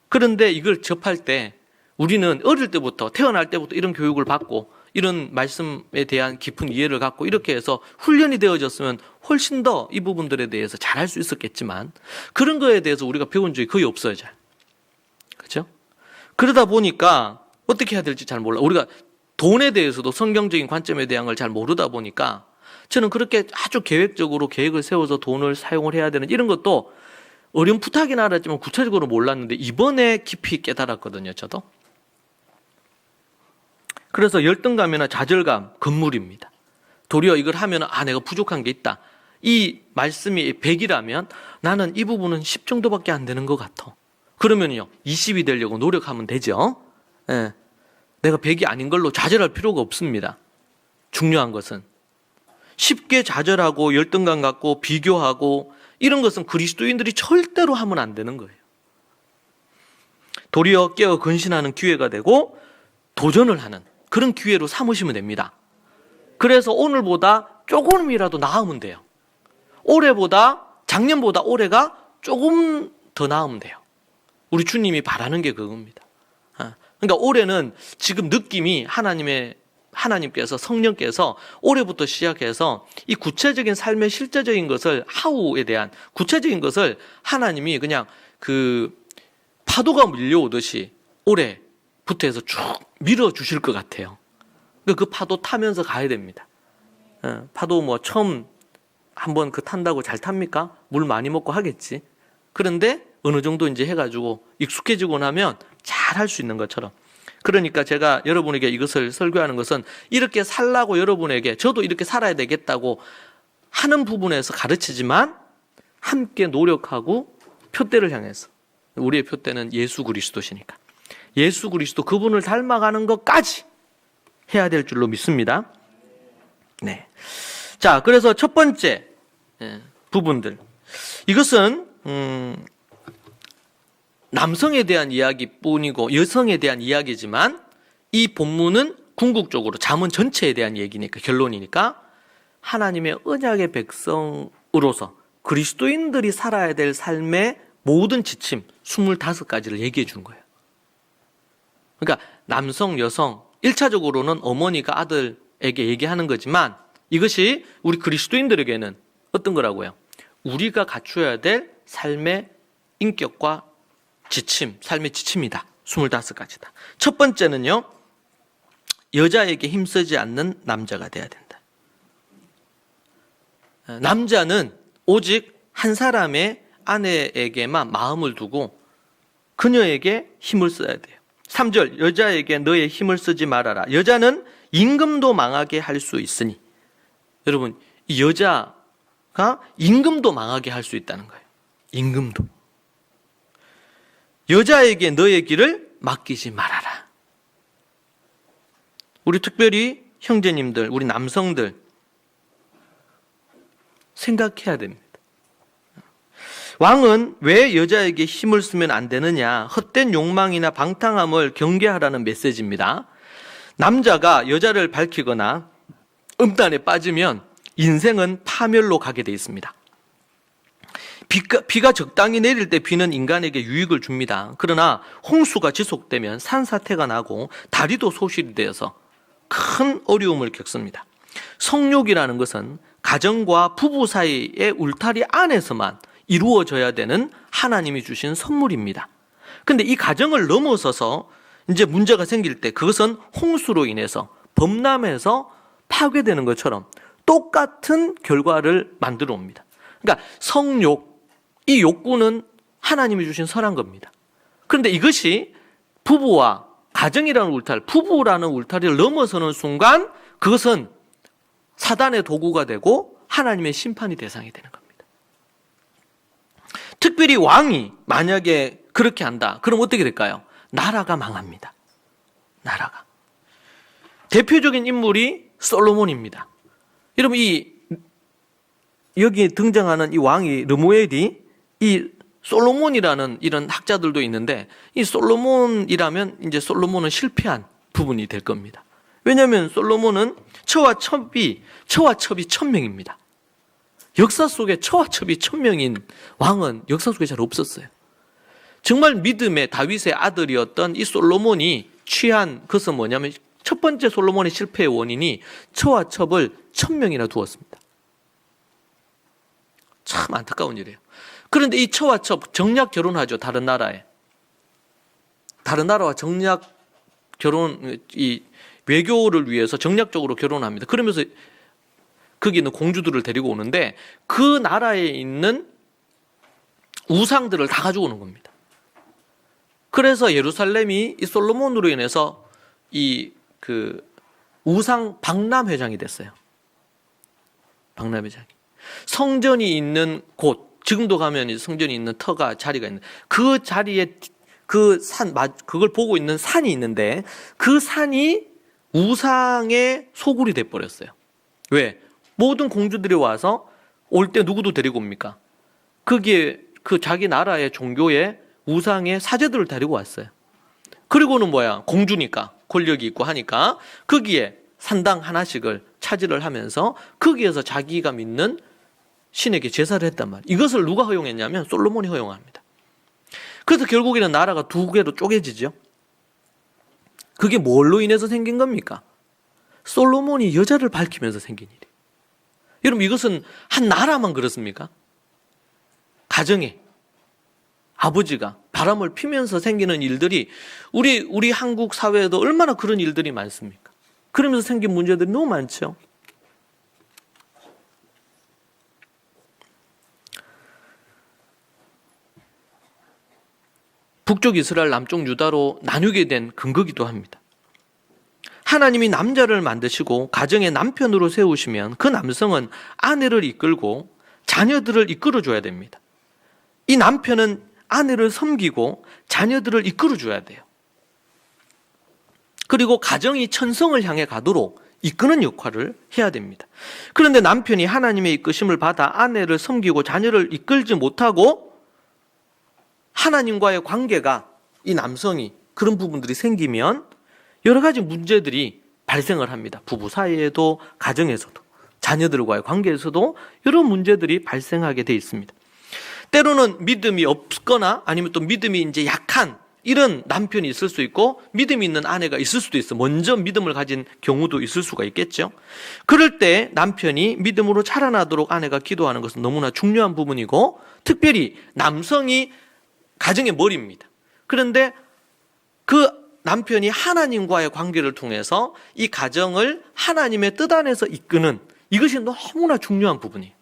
그런데 이걸 접할 때 우리는 어릴 때부터, 태어날 때부터 이런 교육을 받고 이런 말씀에 대한 깊은 이해를 갖고 이렇게 해서 훈련이 되어졌으면 훨씬 더 이 부분들에 대해서 잘할 수 있었겠지만, 그런 거에 대해서 우리가 배운 적이 거의 없어요. 잘. 그렇죠? 그러다 보니까 어떻게 해야 될지 잘 몰라. 우리가 돈에 대해서도 성경적인 관점에 대한 걸 잘 모르다 보니까 저는 그렇게 아주 계획적으로 계획을 세워서 돈을 사용을 해야 되는 이런 것도 어렴풋하긴 알았지만 구체적으로 몰랐는데 이번에 깊이 깨달았거든요, 저도. 그래서 열등감이나 좌절감, 건물입니다. 도리어 이걸 하면 내가 부족한 게 있다. 이 말씀이 100이라면 나는 이 부분은 10 정도밖에 안 되는 것 같아. 그러면요 20이 되려고 노력하면 되죠. 예. 내가 100이 아닌 걸로 좌절할 필요가 없습니다. 중요한 것은 쉽게 좌절하고 열등감 갖고 비교하고 이런 것은 그리스도인들이 절대로 하면 안 되는 거예요. 도리어 깨어 근신하는 기회가 되고 도전을 하는 그런 기회로 삼으시면 됩니다. 그래서 오늘보다 조금이라도 나으면 돼요. 올해보다 작년보다 올해가 조금 더 나으면 돼요. 우리 주님이 바라는 게 그겁니다. 그러니까 올해는 지금 느낌이 하나님께서 성령께서 올해부터 시작해서 이 구체적인 삶의 실제적인 것을 하우에 대한 구체적인 것을 하나님이 그냥 그 파도가 밀려오듯이 올해부터 해서 쭉 밀어주실 것 같아요. 그 파도 타면서 가야 됩니다. 파도 뭐 처음 한번 그 탄다고 잘 탑니까? 물 많이 먹고 하겠지. 그런데 어느 정도 이제 해가지고 익숙해지고 나면 잘 할 수 있는 것처럼. 그러니까 제가 여러분에게 이것을 설교하는 것은 이렇게 살라고 여러분에게 저도 이렇게 살아야 되겠다고 하는 부분에서 가르치지만 함께 노력하고 표대를 향해서 우리의 표대는 예수 그리스도시니까 예수 그리스도 그분을 닮아가는 것까지 해야 될 줄로 믿습니다. 네. 자, 그래서 첫 번째 부분들 이것은 남성에 대한 이야기뿐이고 여성에 대한 이야기지만 이 본문은 궁극적으로 잠언 전체에 대한 얘기니까 결론이니까 하나님의 언약의 백성으로서 그리스도인들이 살아야 될 삶의 모든 지침 25가지를 얘기해 준 거예요. 그러니까 남성, 여성 1차적으로는 어머니가 아들에게 얘기하는 거지만 이것이 우리 그리스도인들에게는 어떤 거라고요? 우리가 갖춰야 될 삶의 인격과 지침, 삶의 지침이다. 25가지다. 첫 번째는요. 여자에게 힘쓰지 않는 남자가 돼야 된다. 남자는 오직 한 사람의 아내에게만 마음을 두고 그녀에게 힘을 써야 돼요. 3절 여자에게 너의 힘을 쓰지 말아라. 여자는 임금도 망하게 할 수 있으니 여러분 이 여자가 임금도 망하게 할 수 있다는 거예요. 임금도. 여자에게 너의 길을 맡기지 말아라. 우리 특별히 형제님들, 우리 남성들 생각해야 됩니다. 왕은 왜 여자에게 힘을 쓰면 안 되느냐? 헛된 욕망이나 방탕함을 경계하라는 메시지입니다. 남자가 여자를 밝히거나 음란에 빠지면 인생은 파멸로 가게 돼 있습니다. 비가 적당히 내릴 때 비는 인간에게 유익을 줍니다. 그러나 홍수가 지속되면 산사태가 나고 다리도 소실이 되어서 큰 어려움을 겪습니다. 성욕이라는 것은 가정과 부부 사이의 울타리 안에서만 이루어져야 되는 하나님이 주신 선물입니다. 그런데 이 가정을 넘어서서 이제 문제가 생길 때 그것은 홍수로 인해서 범람해서 파괴되는 것처럼 똑같은 결과를 만들어 옵니다. 그러니까 성욕, 이 욕구는 하나님이 주신 선한 겁니다. 그런데 이것이 부부와 가정이라는 울타리, 부부라는 울타리를 넘어서는 순간 그것은 사단의 도구가 되고 하나님의 심판이 대상이 되는 겁니다. 특별히 왕이 만약에 그렇게 한다. 그럼 어떻게 될까요? 나라가 망합니다. 나라가. 대표적인 인물이 솔로몬입니다. 여러분 여기 등장하는 이 왕이 르무엘이 이 솔로몬이라는 이런 학자들도 있는데 이 솔로몬이라면 이제 솔로몬은 실패한 부분이 될 겁니다. 왜냐하면 솔로몬은 처와 첩이 1000명입니다. 역사 속에 처와 첩이 1000명인 왕은 역사 속에 잘 없었어요. 정말 믿음의 다윗의 아들이었던 이 솔로몬이 취한 것은 뭐냐면 첫 번째 솔로몬의 실패의 원인이 처와 첩을 1000명이나 두었습니다. 참 안타까운 일이에요. 그런데 이 처와 첩 정략 결혼하죠. 다른 나라에. 다른 나라와 정략 결혼, 이 외교를 위해서 정략적으로 결혼합니다. 그러면서 거기 있는 공주들을 데리고 오는데 그 나라에 있는 우상들을 다 가지고 오는 겁니다. 그래서 예루살렘이 이 솔로몬으로 인해서 우상 박람회장이 됐어요. 박람회장이. 성전이 있는 곳, 지금도 가면 성전이 있는 터가 자리가 있는데 그 자리에 그걸 보고 있는 산이 있는데 그 산이 우상의 소굴이 돼버렸어요. 왜? 모든 공주들이 와서 올 때 누구도 데리고 옵니까? 거기에 그 자기 나라의 종교의 우상의 사제들을 데리고 왔어요. 그리고는 뭐야? 공주니까 권력이 있고 하니까 거기에 산당 하나씩을 차지를 하면서 거기에서 자기가 믿는 신에게 제사를 했단 말이에요. 이것을 누가 허용했냐면 솔로몬이 허용합니다. 그래서 결국에는 나라가 두 개로 쪼개지죠. 그게 뭘로 인해서 생긴 겁니까? 솔로몬이 여자를 밝히면서 생긴 일이에요. 여러분, 이것은 한 나라만 그렇습니까? 가정에 아버지가 바람을 피면서 생기는 일들이 우리 한국 사회에도 얼마나 그런 일들이 많습니까? 그러면서 생긴 문제들이 너무 많죠. 북쪽 이스라엘, 남쪽 유다로 나뉘게 된 근거기도 합니다. 하나님이 남자를 만드시고 가정의 남편으로 세우시면 그 남성은 아내를 이끌고 자녀들을 이끌어줘야 됩니다. 이 남편은 아내를 섬기고 자녀들을 이끌어줘야 돼요. 그리고 가정이 천성을 향해 가도록 이끄는 역할을 해야 됩니다. 그런데 남편이 하나님의 이끄심을 받아 아내를 섬기고 자녀를 이끌지 못하고 하나님과의 관계가 이 남성이 그런 부분들이 생기면 여러 가지 문제들이 발생을 합니다. 부부 사이에도 가정에서도 자녀들과의 관계에서도 여러 문제들이 발생하게 돼 있습니다. 때로는 믿음이 없거나 아니면 또 믿음이 이제 약한 이런 남편이 있을 수 있고 믿음이 있는 아내가 있을 수도 있어. 먼저 믿음을 가진 경우도 있을 수가 있겠죠. 그럴 때 남편이 믿음으로 자라나도록 아내가 기도하는 것은 너무나 중요한 부분이고 특별히 남성이 가정의 머리입니다. 그런데 그 남편이 하나님과의 관계를 통해서 이 가정을 하나님의 뜻 안에서 이끄는 이것이 너무나 중요한 부분이에요.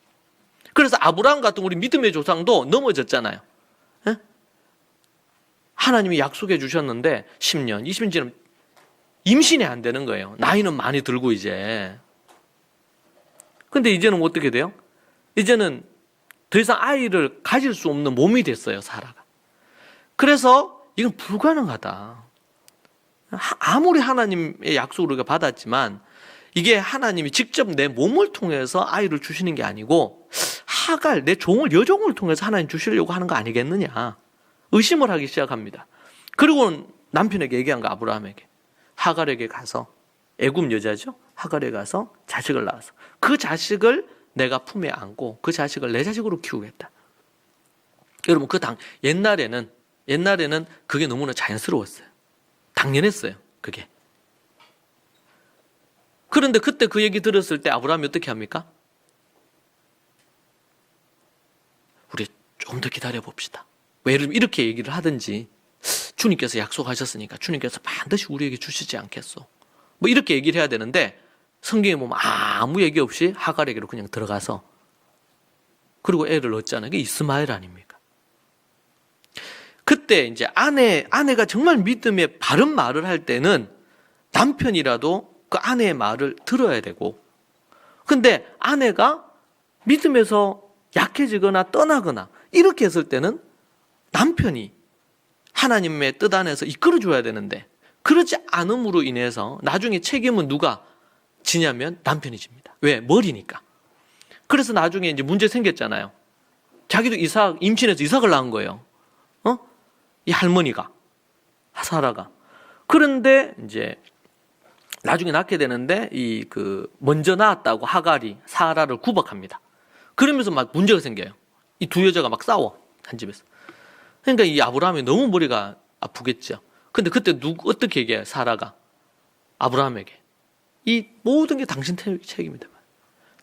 그래서 아브라함 같은 우리 믿음의 조상도 넘어졌잖아요. 에? 하나님이 약속해 주셨는데 10년, 20년 지나면 임신이 안 되는 거예요. 나이는 많이 들고 이제. 근데 이제는 어떻게 돼요? 이제는 더 이상 아이를 가질 수 없는 몸이 됐어요, 사라가. 그래서 이건 불가능하다. 아무리 하나님의 약속을 우리가 받았지만 이게 하나님이 직접 내 몸을 통해서 아이를 주시는 게 아니고 하갈, 내 종을, 여종을 통해서 하나님 주시려고 하는 거 아니겠느냐. 의심을 하기 시작합니다. 그리고 남편에게 얘기한 거, 아브라함에게. 하갈에게 가서, 애굽 여자죠? 하갈에 가서 자식을 낳아서 그 자식을 내가 품에 안고 그 자식을 내 자식으로 키우겠다. 여러분, 옛날에는 그게 너무나 자연스러웠어요. 당연했어요, 그게. 그런데 그때 그 얘기 들었을 때 아브라함이 어떻게 합니까? 우리 좀 더 기다려 봅시다. 왜 이렇게 얘기를 하든지 주님께서 약속하셨으니까 주님께서 반드시 우리에게 주시지 않겠소. 뭐 이렇게 얘기를 해야 되는데 성경에 보면 아무 얘기 없이 하갈에게로 그냥 들어가서 그리고 애를 얻잖아요. 그게 이스마엘 아닙니까? 그때 이제 아내가 정말 믿음의 바른 말을 할 때는 남편이라도 그 아내의 말을 들어야 되고, 근데 아내가 믿음에서 약해지거나 떠나거나 이렇게 했을 때는 남편이 하나님의 뜻 안에서 이끌어줘야 되는데 그렇지 않음으로 인해서 나중에 책임은 누가 지냐면 남편이 집니다. 왜? 머리니까. 그래서 나중에 이제 문제 생겼잖아요. 자기도 임신해서 이삭을 낳은 거예요. 이 할머니가, 사라가. 그런데 이제 나중에 낳게 되는데 먼저 낳았다고 하갈이 사라를 구박합니다. 그러면서 막 문제가 생겨요. 이 두 여자가 막 싸워, 한 집에서. 그러니까 이 아브라함이 너무 머리가 아프겠죠. 근데 그때 어떻게 얘기해요? 사라가 아브라함에게 이 모든 게 당신 책임이다.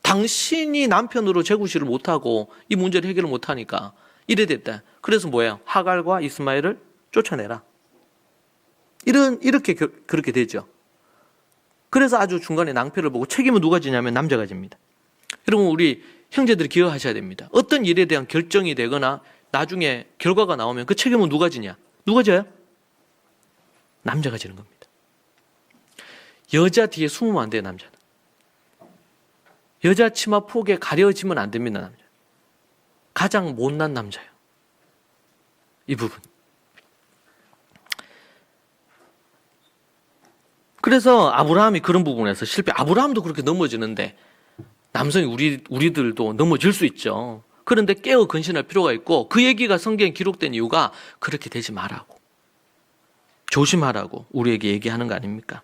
당신이 남편으로 재구실을 못하고 이 문제를 해결을 못하니까 이래 됐다. 그래서 뭐예요? 하갈과 이스마엘을 쫓아내라. 이렇게 그렇게 되죠. 그래서 아주 중간에 낭패를 보고 책임은 누가 지냐면 남자가 집니다. 여러분, 우리 형제들이 기억하셔야 됩니다. 어떤 일에 대한 결정이 되거나 나중에 결과가 나오면 그 책임은 누가 지냐? 누가 져요? 남자가 지는 겁니다. 여자 뒤에 숨으면 안 돼요, 남자는. 여자 치마 폭에 가려지면 안 됩니다, 남자. 가장 못난 남자예요. 이 부분. 그래서 아브라함이 그런 부분에서 아브라함도 그렇게 넘어지는데 남성이 우리들도 넘어질 수 있죠. 그런데 깨어 근신할 필요가 있고 그 얘기가 성경에 기록된 이유가 그렇게 되지 말라고. 조심하라고 우리에게 얘기하는 거 아닙니까?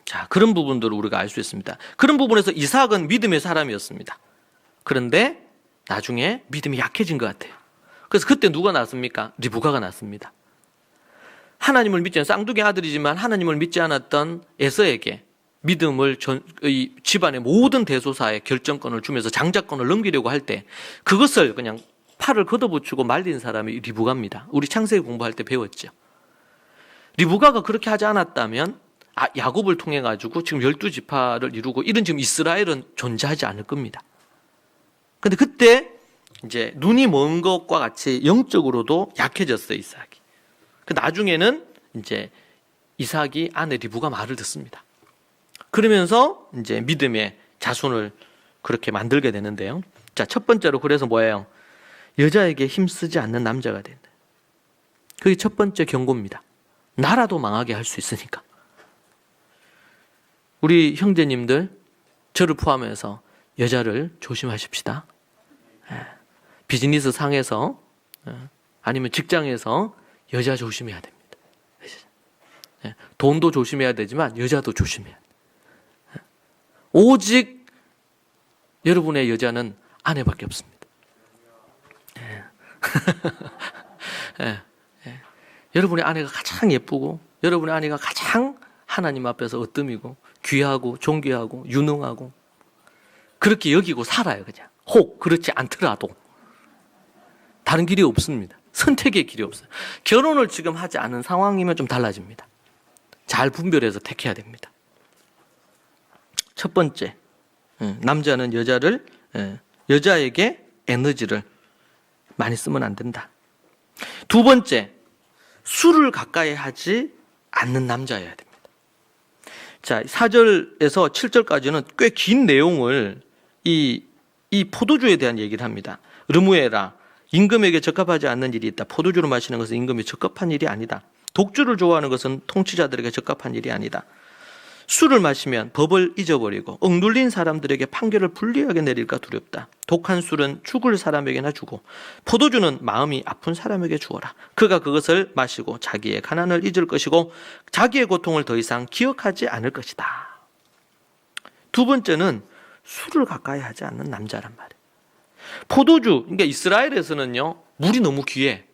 자, 그런 부분들을 우리가 알 수 있습니다. 그런 부분에서 이삭은 믿음의 사람이었습니다. 그런데 나중에 믿음이 약해진 것 같아요. 그래서 그때 누가 낳습니까? 리브가가 낳습니다. 하나님을 믿지 않은 쌍둥이 아들이지만 하나님을 믿지 않았던 에서에게 믿음을 이 집안의 모든 대소사의 결정권을 주면서 장자권을 넘기려고 할 때 그것을 그냥 팔을 걷어붙이고 말린 사람이 리브가입니다. 우리 창세기 공부할 때 배웠죠. 리브가가 그렇게 하지 않았다면 야곱을 통해 가지고 지금 12지파를 이루고 이런 지금 이스라엘은 존재하지 않을 겁니다. 근데 그때 이제 눈이 먼 것과 같이 영적으로도 약해졌어요, 이삭이. 나중에는 이제 이삭이 아내 리브가 말을 듣습니다. 그러면서 이제 믿음의 자손을 그렇게 만들게 되는데요. 자, 첫 번째로 그래서 뭐예요? 여자에게 힘쓰지 않는 남자가 된다. 그게 첫 번째 경고입니다. 나라도 망하게 할 수 있으니까. 우리 형제님들, 저를 포함해서 여자를 조심하십시다. 비즈니스 상에서 아니면 직장에서 여자 조심해야 됩니다. 돈도 조심해야 되지만 여자도 조심해야 돼요. 오직 여러분의 여자는 아내밖에 없습니다. 여러분의 아내가 가장 예쁘고 여러분의 아내가 가장 하나님 앞에서 으뜸이고 귀하고 존귀하고 유능하고 그렇게 여기고 살아요. 그냥 혹 그렇지 않더라도 다른 길이 없습니다. 선택의 길이 없어요. 결혼을 지금 하지 않은 상황이면 좀 달라집니다. 잘 분별해서 택해야 됩니다. 첫 번째, 남자는 여자에게 에너지를 많이 쓰면 안 된다. 두 번째, 술을 가까이 하지 않는 남자여야 됩니다. 자, 4절에서 7절까지는 꽤 긴 내용을 이 포도주에 대한 얘기를 합니다. 르무에라, 임금에게 적합하지 않는 일이 있다. 포도주를 마시는 것은 임금에 적합한 일이 아니다. 독주를 좋아하는 것은 통치자들에게 적합한 일이 아니다. 술을 마시면 법을 잊어버리고 억눌린 사람들에게 판결을 불리하게 내릴까 두렵다. 독한 술은 죽을 사람에게나 주고 포도주는 마음이 아픈 사람에게 주어라. 그가 그것을 마시고 자기의 가난을 잊을 것이고 자기의 고통을 더 이상 기억하지 않을 것이다. 두 번째는 술을 가까이 하지 않는 남자란 말이에요. 포도주, 그러니까 이스라엘에서는요 물이 너무 귀해.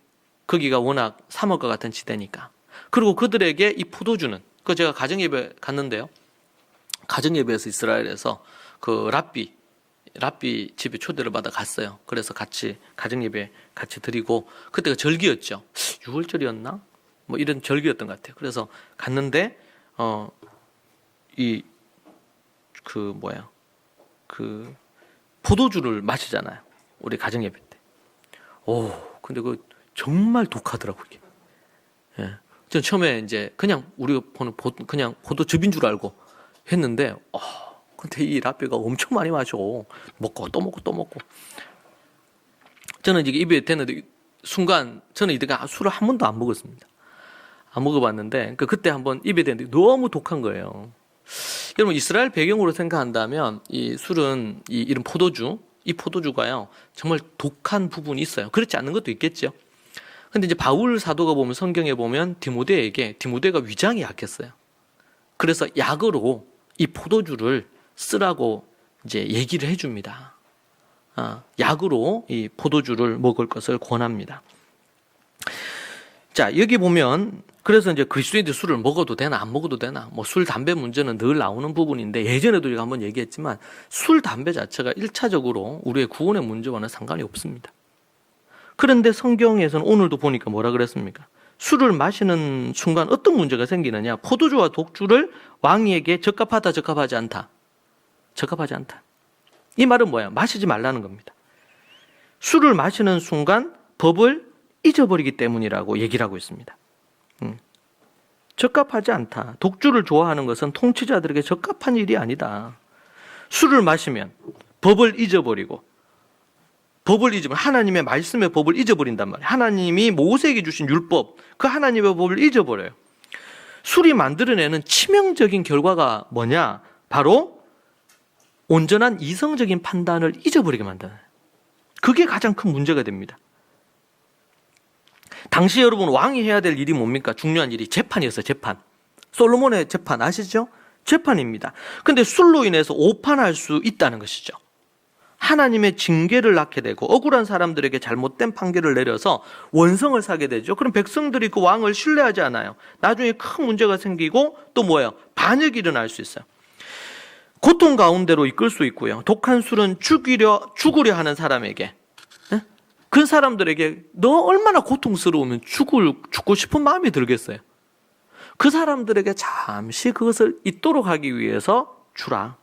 거기가 워낙 사막과 같은 지대니까. 그리고 그들에게 이 포도주는 제가 가정예배 갔는데요. 가정예배에서 이스라엘에서 그 랍비 집에 초대를 받아 갔어요. 그래서 같이 가정예배 같이 드리고 그때가 절기였죠. 6월절이었나? 뭐 이런 절기였던 것 같아요. 그래서 갔는데 그 포도주를 마시잖아요. 우리 가정예배 때. 근데 그 정말 독하더라고요. 이게. 예. 전 처음에 이제 그냥 우리가 보는 그냥 포도즙인 줄 알고 했는데, 근데 이 라떼가 엄청 많이 마셔. 먹고 또 먹고 또 먹고. 저는 이제 입에 대는데 순간 저는 이때 술을 한 번도 안 먹었습니다. 안 먹어봤는데 그때 한번 입에 대는데 너무 독한 거예요. 여러분 이스라엘 배경으로 생각한다면 이 술은 이런 포도주, 이 포도주가요 정말 독한 부분이 있어요. 그렇지 않는 것도 있겠죠. 근데 이제 바울 사도가 보면 성경에 보면 디모데가 위장이 약했어요. 그래서 약으로 이 포도주를 쓰라고 이제 얘기를 해줍니다. 약으로 이 포도주를 먹을 것을 권합니다. 자, 여기 보면 그래서 이제 그리스도인들 술을 먹어도 되나 안 먹어도 되나 뭐 술, 담배 문제는 늘 나오는 부분인데 예전에도 제가 한번 얘기했지만 술, 담배 자체가 1차적으로 우리의 구원의 문제와는 상관이 없습니다. 그런데 성경에서는 오늘도 보니까 뭐라 그랬습니까? 술을 마시는 순간 어떤 문제가 생기느냐? 포도주와 독주를 왕에게 적합하다, 적합하지 않다. 적합하지 않다. 이 말은 뭐야? 마시지 말라는 겁니다. 술을 마시는 순간 법을 잊어버리기 때문이라고 얘기를 하고 있습니다. 적합하지 않다. 독주를 좋아하는 것은 통치자들에게 적합한 일이 아니다. 술을 마시면 법을 잊어버리고 법을 잊으면 하나님의 말씀의 법을 잊어버린단 말이에요. 하나님이 모세에게 주신 율법, 그 하나님의 법을 잊어버려요. 술이 만들어내는 치명적인 결과가 뭐냐? 바로 온전한 이성적인 판단을 잊어버리게 만드는 거예요. 그게 가장 큰 문제가 됩니다. 당시 여러분 왕이 해야 될 일이 뭡니까? 중요한 일이 재판이었어요. 재판. 솔로몬의 재판 아시죠? 재판입니다. 근데 술로 인해서 오판할 수 있다는 것이죠. 하나님의 징계를 낳게 되고 억울한 사람들에게 잘못된 판결을 내려서 원성을 사게 되죠. 그럼 백성들이 그 왕을 신뢰하지 않아요. 나중에 큰 문제가 생기고 또 뭐예요? 반역이 일어날 수 있어요. 고통 가운데로 이끌 수 있고요. 독한 술은 죽으려 하는 사람에게, 그 사람들에게 너 얼마나 고통스러우면 죽고 싶은 마음이 들겠어요. 그 사람들에게 잠시 그것을 잊도록 하기 위해서 주라.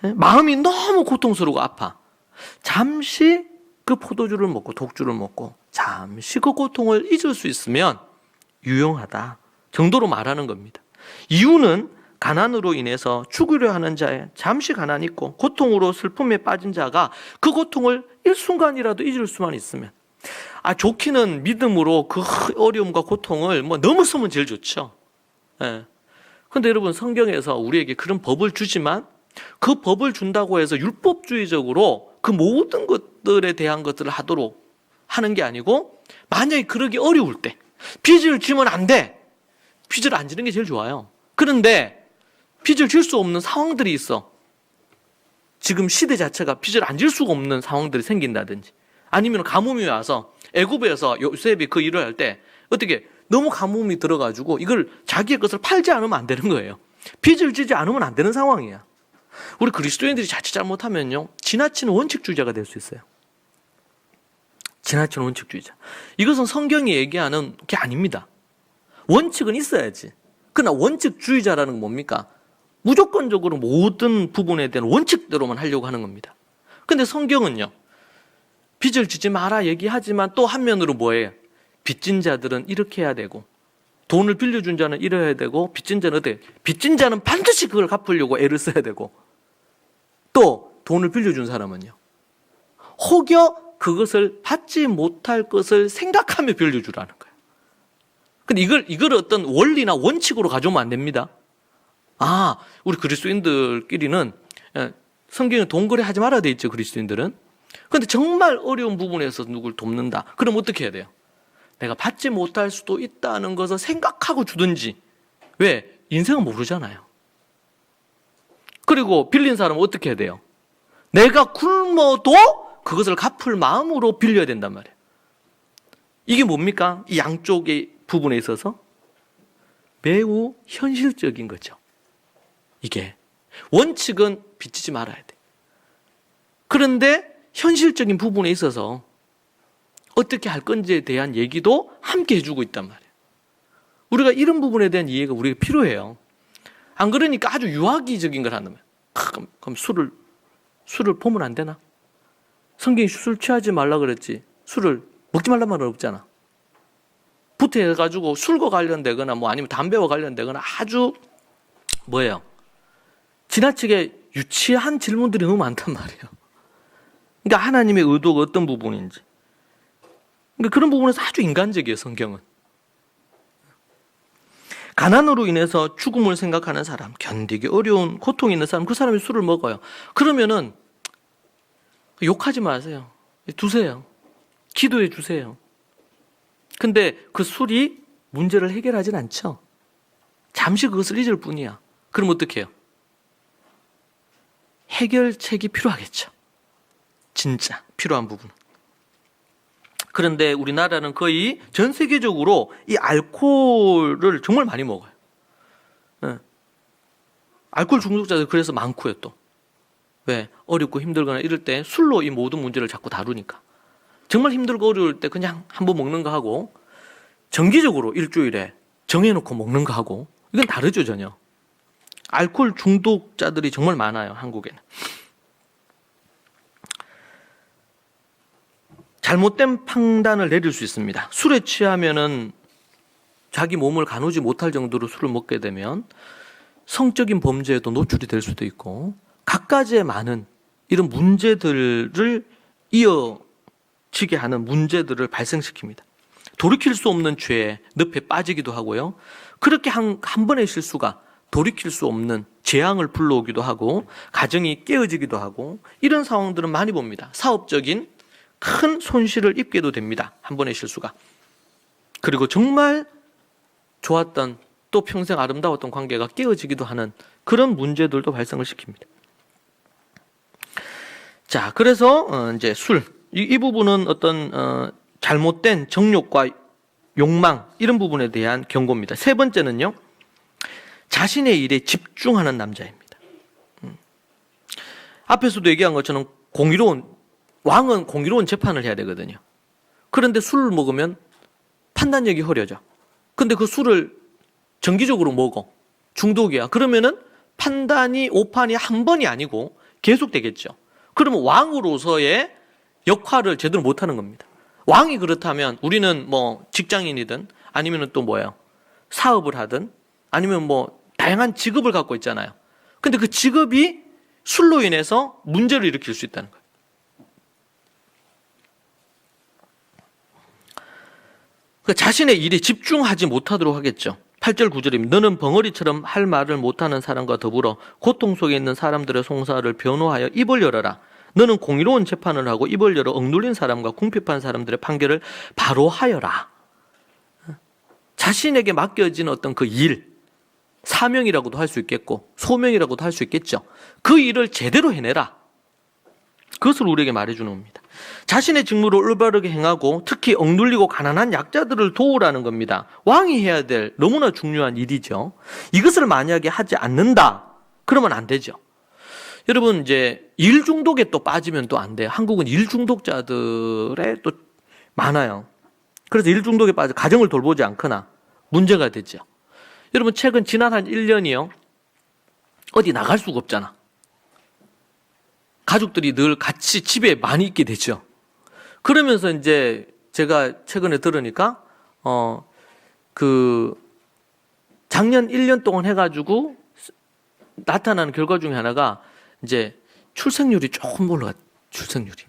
마음이 너무 고통스러우고 아파. 잠시 그 포도주를 먹고 독주를 먹고 잠시 그 고통을 잊을 수 있으면 유용하다 정도로 말하는 겁니다. 이유는 가난으로 인해서 죽으려 하는 자의 잠시 가난이 있고 고통으로 슬픔에 빠진 자가 그 고통을 일순간이라도 잊을 수만 있으면, 좋기는 믿음으로 그 어려움과 고통을 넘었으면 제일 좋죠. 그런데 여러분, 성경에서 우리에게 그런 법을 주지만 그 법을 준다고 해서 율법주의적으로 그 모든 것들에 대한 것들을 하도록 하는 게 아니고, 만약에 그러기 어려울 때 빚을 지면 안 돼. 빚을 안 지는 게 제일 좋아요. 그런데 빚을 질 수 없는 상황들이 있어. 지금 시대 자체가 빚을 안 질 수가 없는 상황들이 생긴다든지, 아니면 가뭄이 와서 애굽에서 요셉이 그 일을 할 때 어떻게 너무 가뭄이 들어가지고 이걸 자기의 것을 팔지 않으면 안 되는 거예요. 빚을 지지 않으면 안 되는 상황이야. 우리 그리스도인들이 자칫 잘못하면요, 지나친 원칙주의자가 될 수 있어요. 지나친 원칙주의자. 이것은 성경이 얘기하는 게 아닙니다. 원칙은 있어야지. 그러나 원칙주의자라는 건 뭡니까? 무조건적으로 모든 부분에 대한 원칙대로만 하려고 하는 겁니다. 근데 성경은요, 빚을 지지 마라 얘기하지만 또 한면으로 뭐예요? 빚진 자들은 이렇게 해야 되고, 돈을 빌려준 자는 이래야 되고, 빚진 자는 어때? 빚진 자는 반드시 그걸 갚으려고 애를 써야 되고, 또 돈을 빌려준 사람은요, 혹여 그것을 받지 못할 것을 생각하며 빌려주라는 거예요. 근데 이걸 어떤 원리나 원칙으로 가져오면 안 됩니다. 우리 그리스도인들끼리는 성경에 돈 거래하지 말아야 돼 있죠, 그리스도인들은. 그런데 정말 어려운 부분에서 누굴 돕는다. 그럼 어떻게 해야 돼요? 내가 받지 못할 수도 있다는 것을 생각하고 주든지. 왜? 인생은 모르잖아요. 그리고 빌린 사람은 어떻게 해야 돼요? 내가 굶어도 그것을 갚을 마음으로 빌려야 된단 말이에요. 이게 뭡니까? 이 양쪽의 부분에 있어서 매우 현실적인 거죠. 이게 원칙은 빚지지 말아야 돼. 그런데 현실적인 부분에 있어서 어떻게 할 건지에 대한 얘기도 함께 해주고 있단 말이에요. 우리가 이런 부분에 대한 이해가 우리가 필요해요. 안 그러니까 아주 유아기적인 걸 한다면, 그럼 술을 보면 안 되나? 성경이 술 취하지 말라 그랬지, 술을 먹지 말란 말은 없잖아. 부태해가지고 술과 관련되거나 아니면 담배와 관련되거나 아주 지나치게 유치한 질문들이 너무 많단 말이에요. 그러니까 하나님의 의도가 어떤 부분인지, 그러니까 그런 부분에서 아주 인간적이에요, 성경은. 가난으로 인해서 죽음을 생각하는 사람, 견디기 어려운 고통이 있는 사람, 그 사람이 술을 먹어요. 그러면은 욕하지 마세요. 두세요. 기도해 주세요. 근데 그 술이 문제를 해결하진 않죠. 잠시 그것을 잊을 뿐이야. 그럼 어떻게 해요? 해결책이 필요하겠죠. 진짜 필요한 부분은. 그런데 우리나라는 거의 전 세계적으로 이 알코올을 정말 많이 먹어요. 알코올 중독자들 그래서 많고요, 또. 왜? 어렵고 힘들거나 이럴 때 술로 이 모든 문제를 자꾸 다루니까. 정말 힘들고 어려울 때 그냥 한번 먹는 거 하고, 정기적으로 일주일에 정해놓고 먹는 거 하고, 이건 다르죠, 전혀. 알코올 중독자들이 정말 많아요, 한국에는. 잘못된 판단을 내릴 수 있습니다. 술에 취하면은 자기 몸을 가누지 못할 정도로 술을 먹게 되면 성적인 범죄에도 노출이 될 수도 있고, 갖가지의 많은 이런 문제들을 이어지게 하는 문제들을 발생시킵니다. 돌이킬 수 없는 죄에 늪에 빠지기도 하고요. 그렇게 한 번의 실수가 돌이킬 수 없는 재앙을 불러오기도 하고 가정이 깨어지기도 하고 이런 상황들은 많이 봅니다. 사업적인 큰 손실을 입게도 됩니다. 한 번의 실수가. 그리고 정말 좋았던 또 평생 아름다웠던 관계가 깨어지기도 하는 그런 문제들도 발생을 시킵니다. 자, 그래서 이제 술, 이 부분은 어떤 잘못된 정욕과 욕망 이런 부분에 대한 경고입니다. 세 번째는요, 자신의 일에 집중하는 남자입니다. 앞에서도 얘기한 것처럼 왕은 공의로운 재판을 해야 되거든요. 그런데 술을 먹으면 판단력이 흐려져. 근데 그 술을 정기적으로 먹어. 중독이야. 그러면은 판단이 오판이 한 번이 아니고 계속 되겠죠. 그러면 왕으로서의 역할을 제대로 못하는 겁니다. 왕이 그렇다면 우리는 뭐 직장인이든 아니면 또 뭐예요? 사업을 하든 아니면 뭐 다양한 직업을 갖고 있잖아요. 근데 그 직업이 술로 인해서 문제를 일으킬 수 있다는 거예요. 그러니까 자신의 일에 집중하지 못하도록 하겠죠. 8절 9절입니다. 너는 벙어리처럼 할 말을 못하는 사람과 더불어 고통 속에 있는 사람들의 송사를 변호하여 입을 열어라. 너는 공의로운 재판을 하고 입을 열어 억눌린 사람과 궁핍한 사람들의 판결을 바로 하여라. 자신에게 맡겨진 어떤 그 일, 사명이라고도 할 수 있겠고 소명이라고도 할 수 있겠죠. 그 일을 제대로 해내라. 그것을 우리에게 말해주는 겁니다. 자신의 직무를 올바르게 행하고 특히 억눌리고 가난한 약자들을 도우라는 겁니다. 왕이 해야 될 너무나 중요한 일이죠. 이것을 만약에 하지 않는다, 그러면 안 되죠. 여러분, 이제 일 중독에 또 빠지면 또 안 돼요. 한국은 일 중독자들에 또 많아요. 그래서 일 중독에 빠져 가정을 돌보지 않거나 문제가 되죠. 여러분, 최근 지난 한 1년이요. 어디 나갈 수가 없잖아. 가족들이 늘 같이 집에 많이 있게 되죠. 그러면서 이제 제가 최근에 들으니까 작년 1년 동안 해가지고 나타나는 결과 중에 하나가 이제 출생률이 조금 올라가. 출생률이.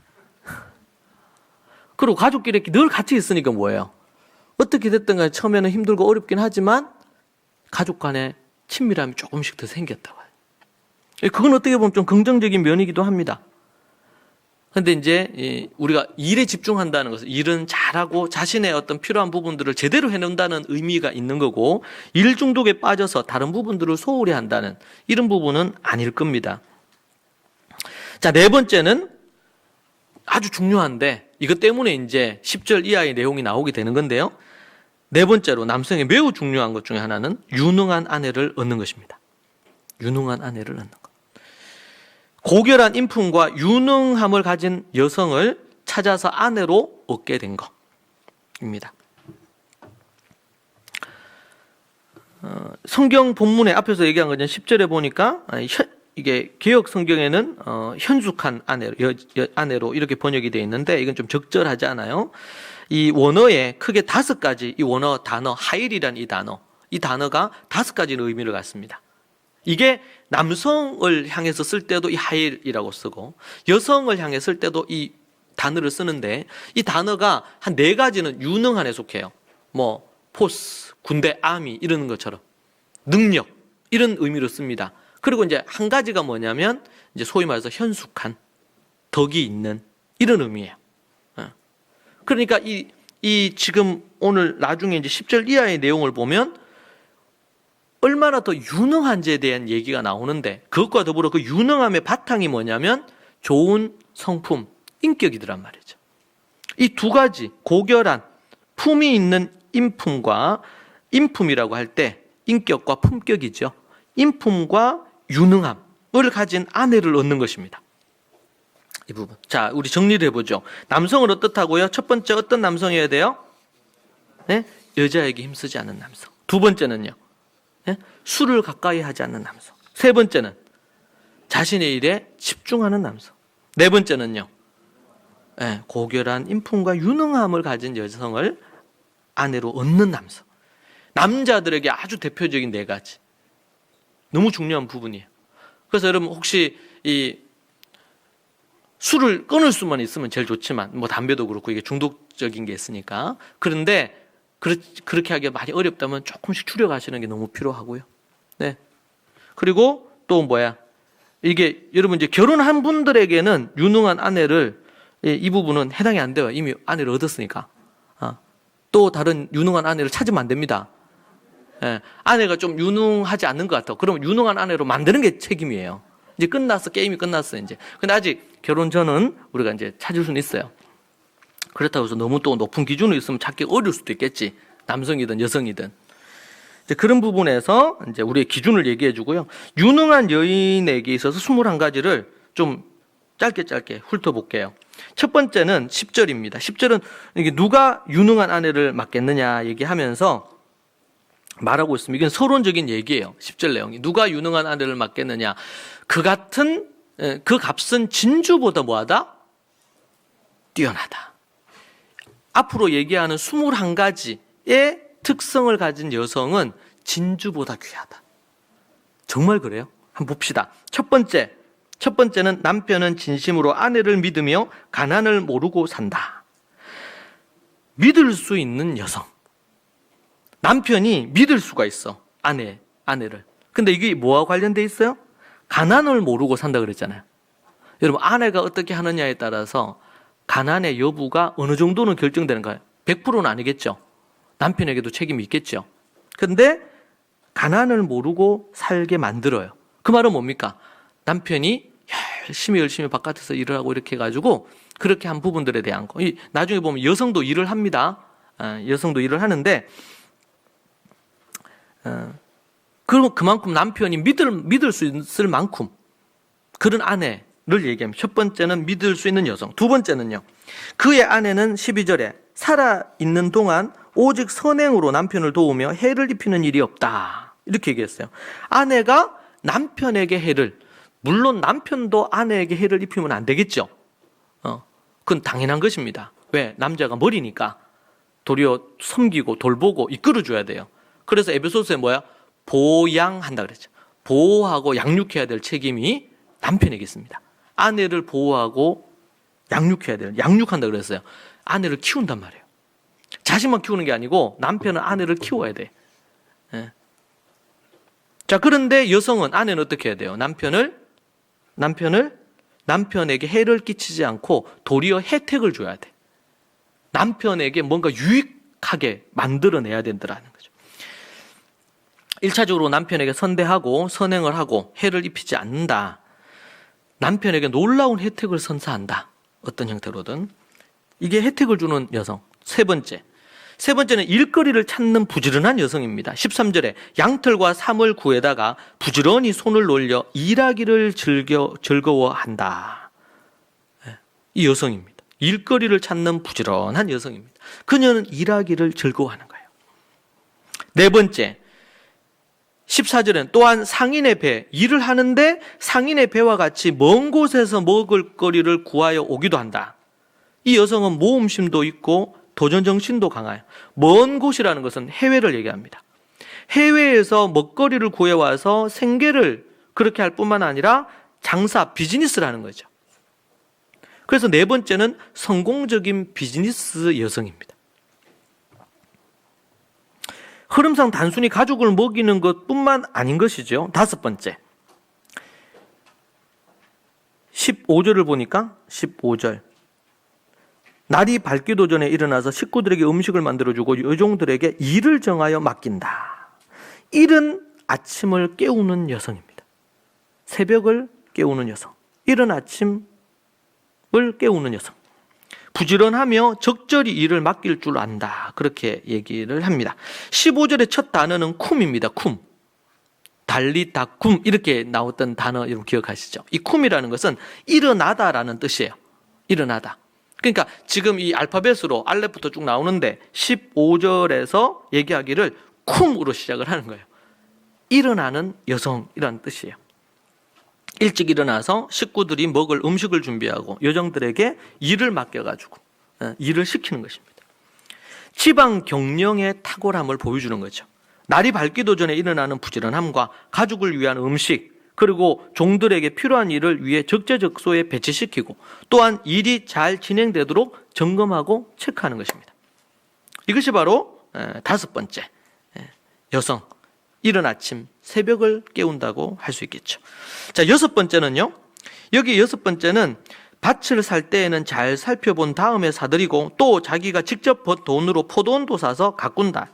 그리고 가족끼리 늘 같이 있으니까 뭐예요? 어떻게 됐든 간에 처음에는 힘들고 어렵긴 하지만 가족 간의 친밀함이 조금씩 더 생겼다고 해요. 그건 어떻게 보면 좀 긍정적인 면이기도 합니다. 그런데 이제 우리가 일에 집중한다는 것은 일은 잘하고 자신의 어떤 필요한 부분들을 제대로 해낸다는 의미가 있는 거고, 일 중독에 빠져서 다른 부분들을 소홀히 한다는 이런 부분은 아닐 겁니다. 자, 네 번째는 아주 중요한데 이것 때문에 이제 10절 이하의 내용이 나오게 되는 건데요. 네 번째로 남성의 매우 중요한 것 중에 하나는 유능한 아내를 얻는 것입니다. 유능한 아내를 얻는 것. 고결한 인품과 유능함을 가진 여성을 찾아서 아내로 얻게 된 것입니다. 성경 본문에 앞에서 얘기한 것은 10절에 보니까 이게 개역 성경에는 현숙한 아내로 이렇게 번역이 되어 있는데 이건 좀 적절하지 않아요. 이 원어에 크게 5가지, 이 원어 단어 하일이란 이 단어가 5가지의 의미를 갖습니다. 이게 남성을 향해서 쓸 때도 이 하일이라고 쓰고 여성을 향해 쓸 때도 이 단어를 쓰는데, 이 단어가 한 4가지는 유능한에 속해요. 뭐 포스, 군대, 아미 이런 것처럼 능력 이런 의미로 씁니다. 그리고 이제 한 가지가 뭐냐면 이제 소위 말해서 현숙한, 덕이 있는 이런 의미예요. 그러니까 이 지금 오늘 나중에 이제 10절 이하의 내용을 보면 얼마나 더 유능한지에 대한 얘기가 나오는데, 그것과 더불어 그 유능함의 바탕이 뭐냐면 좋은 성품, 인격이더란 말이죠. 이 2가지, 고결한 품이 있는 인품과, 인품이라고 할 때 인격과 품격이죠. 인품과 유능함을 가진 아내를 얻는 것입니다. 이 부분. 자, 우리 정리를 해보죠. 남성을 어떻다고요? 첫 번째, 어떤 남성이어야 돼요? 네? 여자에게 힘쓰지 않는 남성. 2번째는요? 네? 술을 가까이 하지 않는 남성. 3번째는 자신의 일에 집중하는 남성. 4번째는요? 네, 고결한 인품과 유능함을 가진 여성을 아내로 얻는 남성. 남자들에게 아주 대표적인 4가지. 너무 중요한 부분이에요. 그래서 여러분 혹시 이 술을 끊을 수만 있으면 제일 좋지만 뭐 담배도 그렇고 이게 중독적인 게 있으니까. 그런데 그렇게 하기가 많이 어렵다면 조금씩 줄여가시는 게 너무 필요하고요. 네. 그리고 또 뭐야? 이게 여러분 이제 결혼한 분들에게는 유능한 아내를 이 부분은 해당이 안 돼요. 이미 아내를 얻었으니까. 또 다른 유능한 아내를 찾으면 안 됩니다. 예, 아내가 좀 유능하지 않는 것 같아. 그러면 유능한 아내로 만드는 게 책임이에요. 이제 끝났어. 게임이 끝났어, 이제. 근데 아직 결혼 전은 우리가 이제 찾을 수는 있어요. 그렇다고 해서 너무 또 높은 기준이 있으면 찾기 어려울 수도 있겠지. 남성이든 여성이든. 이제 그런 부분에서 이제 우리의 기준을 얘기해 주고요. 유능한 여인에게 있어서 21가지를 좀 짧게 훑어볼게요. 첫 번째는 10절입니다. 10절은 이게 누가 유능한 아내를 맡겠느냐 얘기하면서 말하고 있습니다. 이건 서론적인 얘기예요. 10절 내용이. 누가 유능한 아내를 맡겠느냐. 그 값은 진주보다 뭐하다? 뛰어나다. 앞으로 얘기하는 21가지의 특성을 가진 여성은 진주보다 귀하다. 정말 그래요? 한번 봅시다. 첫 번째는 남편은 진심으로 아내를 믿으며 가난을 모르고 산다. 믿을 수 있는 여성. 남편이 믿을 수가 있어. 아내를. 근데 이게 뭐와 관련돼 있어요? 가난을 모르고 산다 그랬잖아요. 여러분, 아내가 어떻게 하느냐에 따라서 가난의 여부가 어느 정도는 결정되는 거예요. 100%는 아니겠죠. 남편에게도 책임이 있겠죠. 근데 가난을 모르고 살게 만들어요. 그 말은 뭡니까? 남편이 열심히 바깥에서 일을 하고 이렇게 해가지고 그렇게 한 부분들에 대한 거. 나중에 보면 여성도 일을 합니다. 여성도 일을 하는데 그리고 그만큼 남편이 믿을 수 있을 만큼 그런 아내를 얘기합니다. 첫 번째는 믿을 수 있는 여성. 두 번째는요. 그의 아내는 12절에 살아있는 동안 오직 선행으로 남편을 도우며 해를 입히는 일이 없다. 이렇게 얘기했어요. 아내가 남편에게 해를, 물론 남편도 아내에게 해를 입히면 안 되겠죠. 그건 당연한 것입니다. 왜? 남자가 머리니까 도리어 섬기고 돌보고 이끌어줘야 돼요. 그래서 에베소서에 뭐야? 보양한다 그랬죠. 보호하고 양육해야 될 책임이 남편에게 있습니다. 아내를 보호하고 양육해야 돼요. 양육한다 그랬어요. 아내를 키운단 말이에요. 자식만 키우는 게 아니고 남편은 아내를 키워야 돼. 예. 자, 그런데 여성은, 아내는 어떻게 해야 돼요? 남편에게 해를 끼치지 않고 도리어 혜택을 줘야 돼. 남편에게 뭔가 유익하게 만들어내야 된다는 거죠. 1차적으로 남편에게 선대하고 선행을 하고 해를 입히지 않는다. 남편에게 놀라운 혜택을 선사한다. 어떤 형태로든. 이게 혜택을 주는 여성. 세 번째는 일거리를 찾는 부지런한 여성입니다. 13절에 양털과 삼을 구에다가 부지런히 손을 놀려 일하기를 즐거워한다. 이 여성입니다. 일거리를 찾는 부지런한 여성입니다. 그녀는 일하기를 즐거워하는 거예요. 네 번째, 14절에는 또한 상인의 배, 일을 하는데 상인의 배와 같이 먼 곳에서 먹을 거리를 구하여 오기도 한다. 이 여성은 모험심도 있고 도전정신도 강해요. 먼 곳이라는 것은 해외를 얘기합니다. 해외에서 먹거리를 구해와서 생계를 그렇게 할 뿐만 아니라 장사, 비즈니스를 하는 거죠. 그래서 네 번째는 성공적인 비즈니스 여성입니다. 흐름상 단순히 가족을 먹이는 것뿐만 아닌 것이죠. 다섯 번째, 15절을 보니까 15절 날이 밝기도 전에 일어나서 식구들에게 음식을 만들어주고 여종들에게 일을 정하여 맡긴다. 이른 아침을 깨우는 여성입니다. 새벽을 깨우는 여성, 이른 아침을 깨우는 여성, 부지런하며 적절히 일을 맡길 줄 안다. 그렇게 얘기를 합니다. 15절의 첫 단어는 쿰입니다. 쿰. 달리다 쿰 이렇게 나왔던 단어 여러분 기억하시죠? 이 쿰이라는 것은 일어나다라는 뜻이에요. 일어나다. 그러니까 지금 이 알파벳으로 알렙부터 쭉 나오는데 15절에서 얘기하기를 쿰으로 시작을 하는 거예요. 일어나는 여성이라는 뜻이에요. 일찍 일어나서 식구들이 먹을 음식을 준비하고 여정들에게 일을 맡겨가지고 일을 시키는 것입니다. 지방 경영의 탁월함을 보여주는 거죠. 날이 밝기도 전에 일어나는 부지런함과 가족을 위한 음식, 그리고 종들에게 필요한 일을 위해 적재적소에 배치시키고 또한 일이 잘 진행되도록 점검하고 체크하는 것입니다. 이것이 바로 다섯 번째, 여성, 이른 아침 새벽을 깨운다고 할 수 있겠죠. 자, 여섯 번째는요. 여기 여섯 번째는 밭을 살 때에는 잘 살펴본 다음에 사들이고 또 자기가 직접 번 돈으로 포도원도 사서 가꾼다.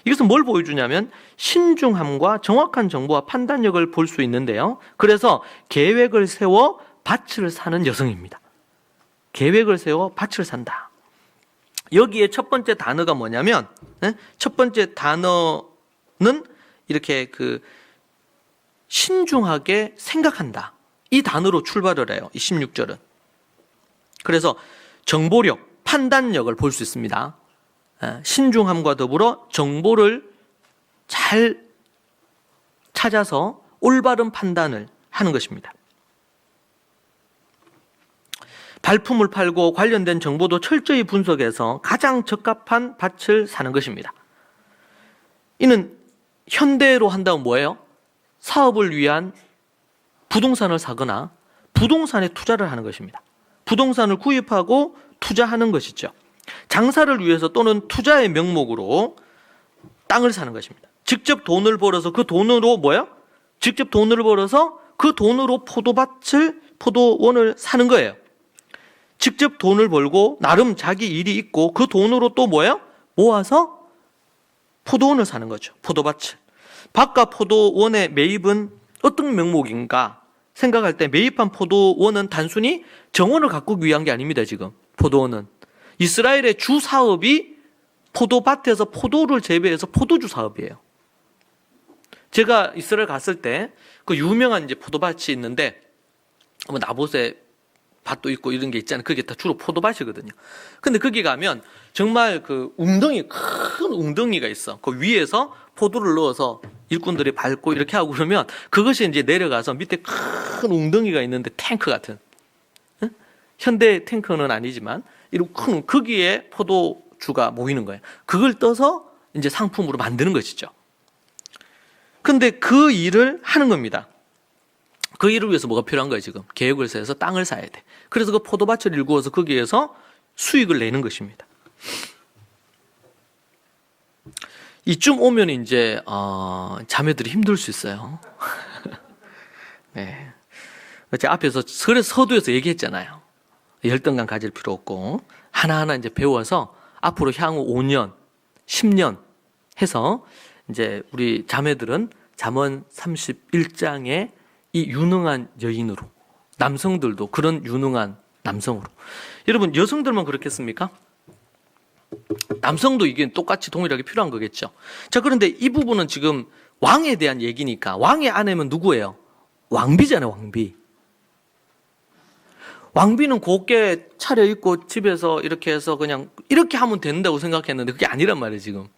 이것은 뭘 보여주냐면 신중함과 정확한 정보와 판단력을 볼 수 있는데요. 그래서 계획을 세워 밭을 사는 여성입니다. 계획을 세워 밭을 산다. 여기에 첫 번째 단어가 뭐냐면, 첫 번째 단어는 이렇게 신중하게 생각한다. 이 단어로 출발을 해요. 이 16절은. 그래서 정보력, 판단력을 볼 수 있습니다. 신중함과 더불어 정보를 잘 찾아서 올바른 판단을 하는 것입니다. 발품을 팔고 관련된 정보도 철저히 분석해서 가장 적합한 밭을 사는 것입니다. 이는 현대로 한다면 뭐예요? 사업을 위한 부동산을 사거나 부동산에 투자를 하는 것입니다. 부동산을 구입하고 투자하는 것이죠. 장사를 위해서 또는 투자의 명목으로 땅을 사는 것입니다. 직접 돈을 벌어서 그 돈으로 뭐예요? 직접 돈을 벌어서 그 돈으로 포도원을 사는 거예요. 직접 돈을 벌고 나름 자기 일이 있고 그 돈으로 또 뭐예요? 모아서 포도원을 사는 거죠. 포도밭을. 밭과 포도원의 매입은 어떤 명목인가 생각할 때 매입한 포도원은 단순히 정원을 가꾸기 위한 게 아닙니다. 지금 포도원은 이스라엘의 주 사업이 포도밭에서 포도를 재배해서 포도주 사업이에요. 제가 이스라엘 갔을 때 그 유명한 이제 포도밭이 있는데 뭐 나봇의 밭도 있고 이런 게 있잖아요. 그게 다 주로 포도밭이거든요. 근데 거기 가면 정말 큰 웅덩이가 있어. 그 위에서 포도를 넣어서 일꾼들이 밟고 이렇게 하고 그러면 그것이 이제 내려가서 밑에 큰 웅덩이가 있는데 탱크 같은. 현대 탱크는 아니지만 이런 큰 거기에 포도주가 모이는 거예요. 그걸 떠서 이제 상품으로 만드는 것이죠. 근데 그 일을 하는 겁니다. 그 일을 위해서 뭐가 필요한 거예요, 지금? 계획을 세워서 땅을 사야 돼. 그래서 그 포도밭을 일구어서 거기에서 수익을 내는 것입니다. 이쯤 오면 이제, 자매들이 힘들 수 있어요. 네. 제가 앞에서 서두에서 얘기했잖아요. 열등감 가질 필요 없고, 하나하나 이제 배워서 앞으로 향후 5년, 10년 해서 이제 우리 자매들은 잠언 31장에 이 유능한 여인으로, 남성들도 그런 유능한 남성으로. 여러분, 여성들만 그렇겠습니까? 남성도 이게 똑같이 동일하게 필요한 거겠죠. 자, 그런데 이 부분은 지금 왕에 대한 얘기니까 왕의 아내면 누구예요? 왕비잖아요, 왕비. 왕비는 곱게 차려입고 집에서 이렇게 해서 그냥 이렇게 하면 된다고 생각했는데 그게 아니란 말이에요, 지금.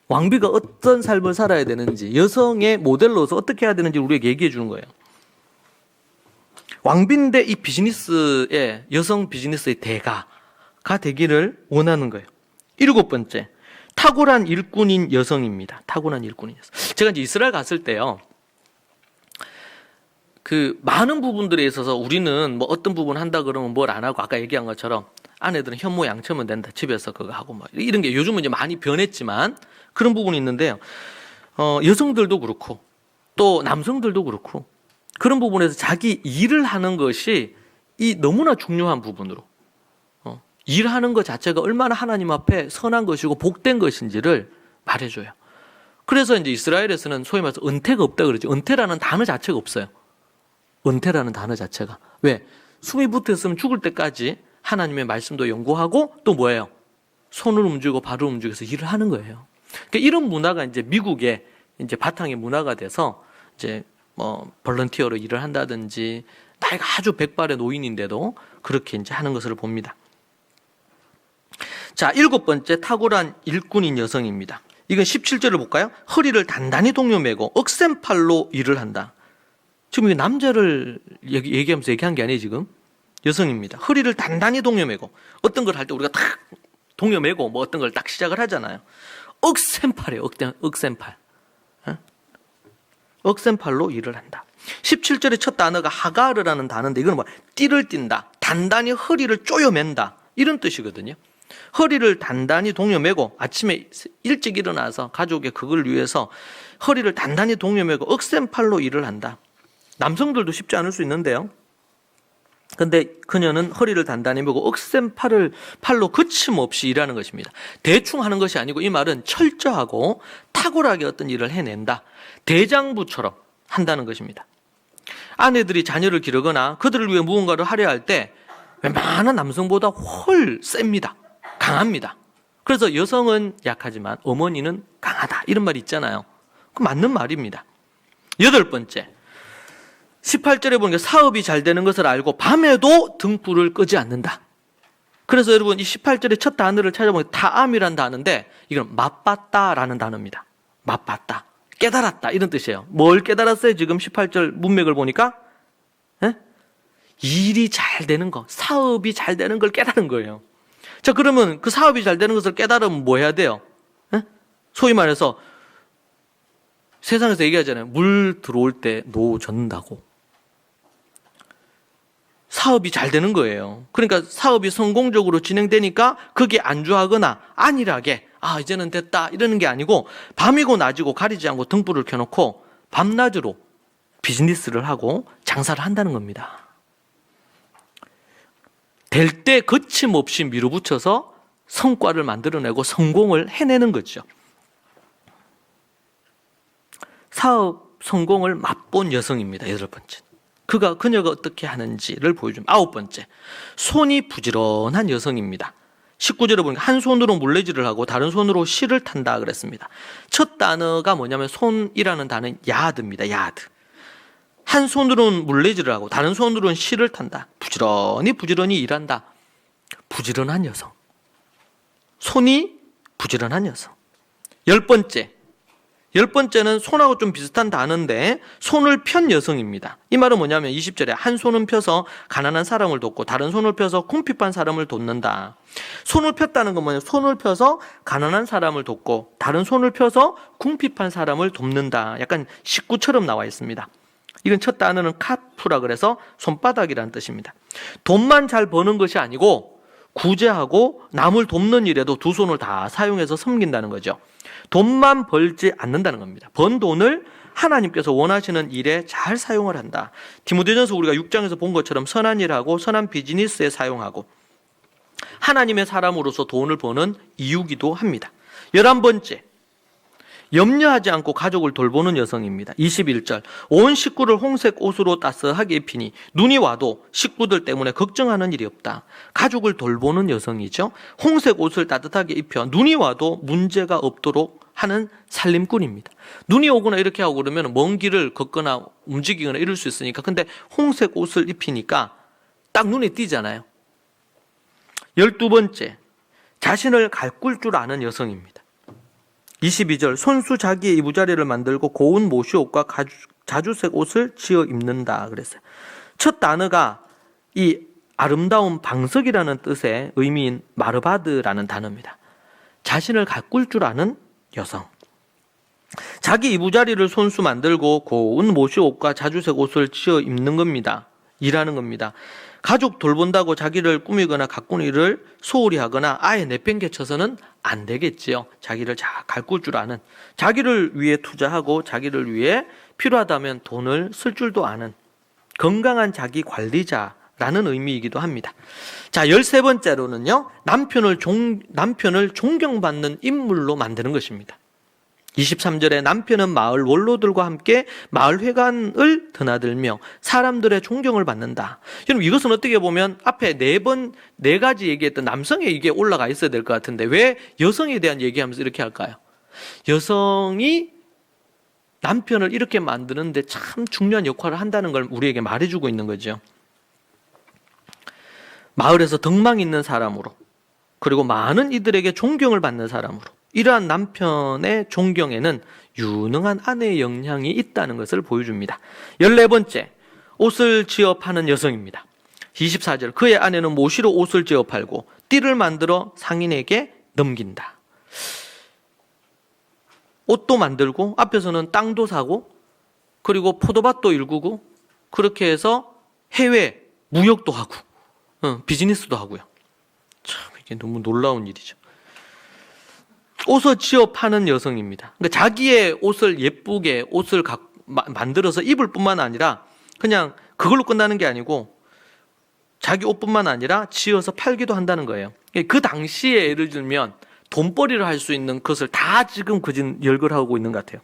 왕비가 어떤 삶을 살아야 되는지, 여성의 모델로서 어떻게 해야 되는지 우리에게 얘기해 주는 거예요. 왕비인데 이 비즈니스의, 여성 비즈니스의 대가가 되기를 원하는 거예요. 7번째, 탁월한 일꾼인 여성입니다. 탁월한 일꾼인 여성. 제가 이제 이스라엘 갔을 때요, 많은 부분들에 있어서 우리는 뭐 어떤 부분 한다 그러면 뭘 안 하고 아까 얘기한 것처럼 아내들은 현모 양처면 된다. 집에서 그거 하고 뭐 이런 게 요즘은 이제 많이 변했지만 그런 부분이 있는데요. 여성들도 그렇고 또 남성들도 그렇고 그런 부분에서 자기 일을 하는 것이 이 너무나 중요한 부분으로 일하는 것 자체가 얼마나 하나님 앞에 선한 것이고 복된 것인지를 말해줘요. 그래서 이제 이스라엘에서는 소위 말해서 은퇴가 없다 그러죠. 은퇴라는 단어 자체가 없어요. 은퇴라는 단어 자체가. 왜? 숨이 붙었으면 죽을 때까지 하나님의 말씀도 연구하고 또 뭐예요? 손을 움직이고 발을 움직여서 일을 하는 거예요. 그러니까 이런 문화가 이제 미국의 이제 바탕의 문화가 돼서 이제 뭐 볼런티어로 일을 한다든지 나이가 아주 백발의 노인인데도 그렇게 이제 하는 것을 봅니다. 자, 7번째 탁월한 일꾼인 여성입니다. 이건 17절을 볼까요? 허리를 단단히 동여매고 억센팔로 일을 한다. 지금 이게 남자를 얘기하면서 얘기한 게 아니에요, 지금. 여성입니다. 허리를 단단히 동여매고 어떤 걸 할 때 우리가 탁 동여매고 뭐 어떤 걸 딱 시작을 하잖아요. 억센팔이에요, 억센팔. 억센팔로 일을 한다. 17절의 첫 단어가 하가르라는 단어인데 이거는 띠를 띈다. 단단히 허리를 쪼여맨다. 이런 뜻이거든요. 허리를 단단히 동여매고 아침에 일찍 일어나서 가족의 그걸 위해서 허리를 단단히 동여매고 억센팔로 일을 한다. 남성들도 쉽지 않을 수 있는데요. 근데 그녀는 허리를 단단히 매고 억센팔로 거침없이 일하는 것입니다. 대충 하는 것이 아니고 이 말은 철저하고 탁월하게 어떤 일을 해낸다. 대장부처럼 한다는 것입니다. 아내들이 자녀를 기르거나 그들을 위해 무언가를 하려 할 때 웬만한 남성보다 훨 셉니다. 강합니다. 그래서 여성은 약하지만 어머니는 강하다. 이런 말이 있잖아요. 그 맞는 말입니다. 8번째. 18절에 보니까 사업이 잘 되는 것을 알고 밤에도 등불을 끄지 않는다. 그래서 여러분 이 18절의 첫 단어를 찾아보면 타암이라는 단어인데 이건 맛봤다라는 단어입니다. 맛봤다. 깨달았다 이런 뜻이에요. 뭘 깨달았어요? 지금 18절 문맥을 보니까 일이 잘 되는 거, 사업이 잘 되는 걸 깨달은 거예요. 자, 그러면 그 사업이 잘 되는 것을 깨달으면 뭐 해야 돼요? 소위 말해서 세상에서 얘기하잖아요. 물 들어올 때 노 젓는다고. 사업이 잘 되는 거예요. 그러니까 사업이 성공적으로 진행되니까 거기에 안주하거나 안일하게 이제는 됐다 이러는 게 아니고 밤이고 낮이고 가리지 않고 등불을 켜놓고 밤낮으로 비즈니스를 하고 장사를 한다는 겁니다. 될 때 거침없이 밀어붙여서 성과를 만들어내고 성공을 해내는 거죠. 사업 성공을 맛본 여성입니다. 8번째. 그녀가 어떻게 하는지를 보여줍니다. 9번째. 손이 부지런한 여성입니다. 19절에 보니까 한 손으로 물레질을 하고 다른 손으로 실을 탄다 그랬습니다. 첫 단어가 뭐냐면 손이라는 단어는 야드입니다. 야드. 한 손으로는 물레질을 하고 다른 손으로는 실을 탄다. 부지런히 일한다. 부지런한 여성. 손이 부지런한 여성. 10번째는 손하고 좀 비슷한 단어인데 손을 편 여성입니다. 이 말은 뭐냐면 20절에 한 손은 펴서 가난한 사람을 돕고 다른 손을 펴서 궁핍한 사람을 돕는다. 손을 폈다는 건 뭐냐면 손을 펴서 가난한 사람을 돕고 다른 손을 펴서 궁핍한 사람을 돕는다. 약간 식구처럼 나와 있습니다. 이건 첫 단어는 카프라 그래서 손바닥이라는 뜻입니다. 돈만 잘 버는 것이 아니고 구제하고 남을 돕는 일에도 두 손을 다 사용해서 섬긴다는 거죠. 돈만 벌지 않는다는 겁니다. 번 돈을 하나님께서 원하시는 일에 잘 사용을 한다. 디모데전서 우리가 6장에서 본 것처럼 선한 일하고 선한 비즈니스에 사용하고 하나님의 사람으로서 돈을 버는 이유기도 합니다. 11번째. 염려하지 않고 가족을 돌보는 여성입니다. 21절. 온 식구를 홍색 옷으로 따스하게 입히니 눈이 와도 식구들 때문에 걱정하는 일이 없다. 가족을 돌보는 여성이죠. 홍색 옷을 따뜻하게 입혀 눈이 와도 문제가 없도록 하는 살림꾼입니다. 눈이 오거나 이렇게 하고 그러면 먼 길을 걷거나 움직이거나 이럴 수 있으니까. 근데 홍색 옷을 입히니까 딱 눈에 띄잖아요. 12번째. 자신을 가꿀 줄 아는 여성입니다. 22절. 손수 자기의 이부자리를 만들고 고운 모시옷과 자주색 옷을 지어 입는다 그랬어요. 첫 단어가 이 아름다운 방석이라는 뜻의 의미인 마르바드라는 단어입니다. 자신을 가꿀 줄 아는 여성. 자기 이부자리를 손수 만들고 고운 모시옷과 자주색 옷을 지어 입는 겁니다. 일하는 겁니다. 가족 돌본다고 자기를 꾸미거나 가꾸는 일을 소홀히 하거나 아예 내팽개쳐서는 안 되겠지요. 자기를 잘 가꿀 줄 아는, 자기를 위해 투자하고 자기를 위해 필요하다면 돈을 쓸 줄도 아는 건강한 자기 관리자라는 의미이기도 합니다. 자, 13번째로는요. 남편을 존경받는 인물로 만드는 것입니다. 23절에 남편은 마을 원로들과 함께 마을 회관을 드나들며 사람들의 존경을 받는다. 여러분 이것은 어떻게 보면 앞에 네 가지 얘기했던 남성의 이게 올라가 있어야 될 것 같은데 왜 여성에 대한 얘기하면서 이렇게 할까요? 여성이 남편을 이렇게 만드는데 참 중요한 역할을 한다는 걸 우리에게 말해주고 있는 거죠. 마을에서 덕망 있는 사람으로 그리고 많은 이들에게 존경을 받는 사람으로 이러한 남편의 존경에는 유능한 아내의 영향이 있다는 것을 보여줍니다. 14번째, 옷을 지어 파는 여성입니다. 24절, 그의 아내는 모시로 옷을 지어 팔고 띠를 만들어 상인에게 넘긴다. 옷도 만들고 앞에서는 땅도 사고 그리고 포도밭도 일구고 그렇게 해서 해외 무역도 하고 비즈니스도 하고요. 참 이게 너무 놀라운 일이죠. 옷을 지어 파는 여성입니다. 그러니까 자기의 옷을 예쁘게 옷을 만들어서 입을 뿐만 아니라 그냥 그걸로 끝나는 게 아니고 자기 옷뿐만 아니라 지어서 팔기도 한다는 거예요. 그 당시에 예를 들면 돈벌이를 할 수 있는 것을 다 지금 열거하고 있는 것 같아요.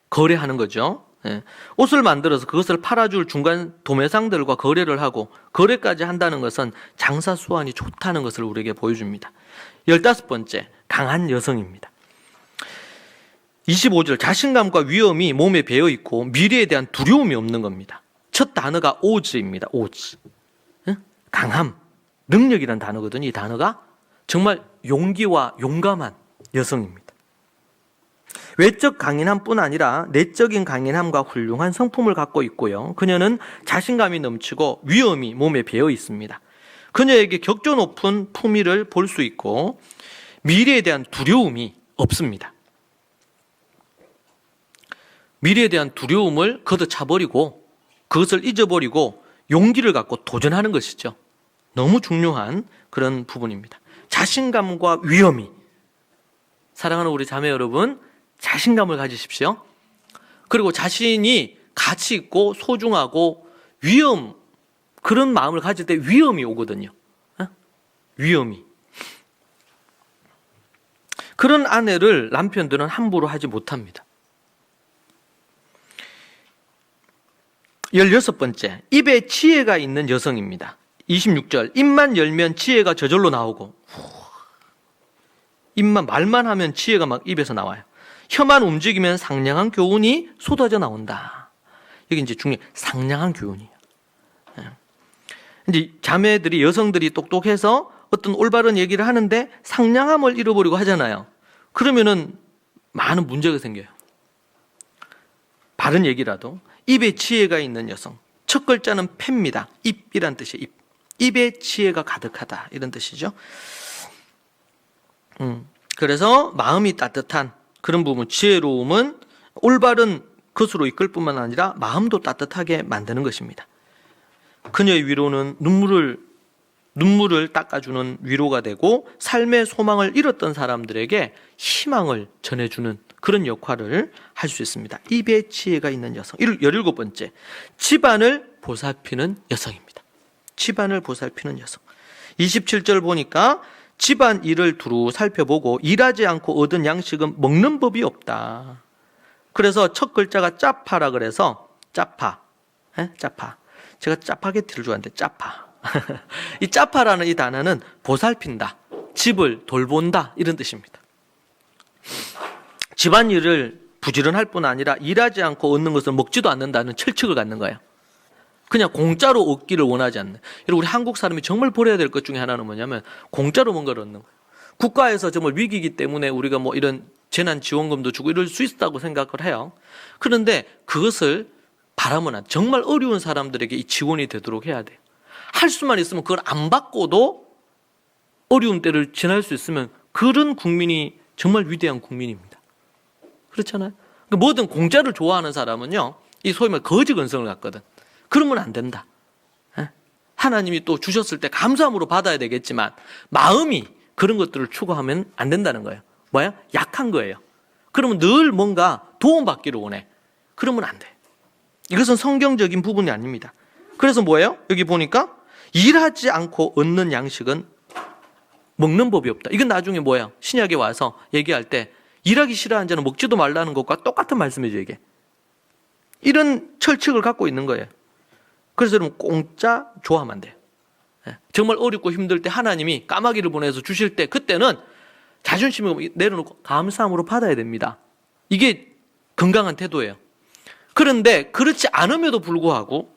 거래하는 거죠. 옷을 만들어서 그것을 팔아줄 중간 도매상들과 거래를 하고 거래까지 한다는 것은 장사 수완이 좋다는 것을 우리에게 보여줍니다. 15번째, 강한 여성입니다. 25절, 자신감과 위엄이 몸에 배어 있고 미래에 대한 두려움이 없는 겁니다. 첫 단어가 오즈입니다. 오즈. 강함, 능력이라는 단어거든요. 이 단어가 정말 용기와 용감한 여성입니다. 외적 강인함뿐 아니라 내적인 강인함과 훌륭한 성품을 갖고 있고요. 그녀는 자신감이 넘치고 위엄이 몸에 배어 있습니다. 그녀에게 격조 높은 품위를 볼 수 있고 미래에 대한 두려움이 없습니다. 미래에 대한 두려움을 걷어차버리고 그것을 잊어버리고 용기를 갖고 도전하는 것이죠. 너무 중요한 그런 부분입니다. 자신감과 위엄이, 사랑하는 우리 자매 여러분, 자신감을 가지십시오. 그리고 자신이 가치 있고 소중하고 위엄, 그런 마음을 가질 때 위엄이 오거든요. 위엄이. 그런 아내를 남편들은 함부로 하지 못합니다. 16번째, 입에 지혜가 있는 여성입니다. 26절, 입만 열면 지혜가 저절로 나오고, 입만 말만 하면 지혜가 막 입에서 나와요. 혀만 움직이면 상냥한 교훈이 쏟아져 나온다. 여기 이제 중요해, 상냥한 교훈이에요. 이제 자매들이, 여성들이 똑똑해서 어떤 올바른 얘기를 하는데 상냥함을 잃어버리고 하잖아요. 그러면은 많은 문제가 생겨요. 바른 얘기라도. 입에 지혜가 있는 여성. 첫 글자는 패입니다. 입이란 뜻이에요. 입. 입에 지혜가 가득하다, 이런 뜻이죠. 그래서 마음이 따뜻한 그런 부분, 지혜로움은 올바른 것으로 이끌 뿐만 아니라 마음도 따뜻하게 만드는 것입니다. 그녀의 위로는 눈물을 닦아주는 위로가 되고 삶의 소망을 잃었던 사람들에게 희망을 전해주는 그런 역할을 할 수 있습니다. 입에 지혜가 있는 여성. 17번째, 집안을 보살피는 여성입니다. 집안을 보살피는 여성. 27절 보니까 집안 일을 두루 살펴보고 일하지 않고 얻은 양식은 먹는 법이 없다. 그래서 첫 글자가 짜파라 그래서 짜파. 짜파. 제가 짜파게티를 좋아하는데 짜파. 이 짜파라는 이 단어는 보살핀다, 집을 돌본다, 이런 뜻입니다. 집안일을 부지런할 뿐 아니라 일하지 않고 얻는 것을 먹지도 않는다는 철칙을 갖는 거예요. 그냥 공짜로 얻기를 원하지 않는. 우리 한국 사람이 정말 버려야 될 것 중에 하나는 뭐냐면 공짜로 뭔가를 얻는 거예요. 국가에서 정말 위기이기 때문에 우리가 뭐 이런 재난지원금도 주고 이럴 수 있다고 생각을 해요. 그런데 그것을 바라면 안 돼. 정말 어려운 사람들에게 이 지원이 되도록 해야 돼요. 할 수만 있으면 그걸 안 받고도 어려운 때를 지날 수 있으면 그런 국민이 정말 위대한 국민입니다. 그렇잖아요. 뭐든 공짜를 좋아하는 사람은요, 이 소위 말 거지 근성을 갖거든. 그러면 안 된다. 하나님이 또 주셨을 때 감사함으로 받아야 되겠지만 마음이 그런 것들을 추구하면 안 된다는 거예요. 뭐야? 약한 거예요. 그러면 늘 뭔가 도움받기를 원해. 그러면 안 돼. 이것은 성경적인 부분이 아닙니다. 그래서 뭐예요? 여기 보니까 일하지 않고 얻는 양식은 먹는 법이 없다. 이건 나중에 뭐야? 신약에 와서 얘기할 때 일하기 싫어하는 자는 먹지도 말라는 것과 똑같은 말씀이죠, 이게. 이런 철칙을 갖고 있는 거예요. 그래서 여러분 공짜 좋아하면 안 돼요. 정말 어렵고 힘들 때 하나님이 까마귀를 보내서 주실 때 그때는 자존심을 내려놓고 감사함으로 받아야 됩니다. 이게 건강한 태도예요. 그런데 그렇지 않음에도 불구하고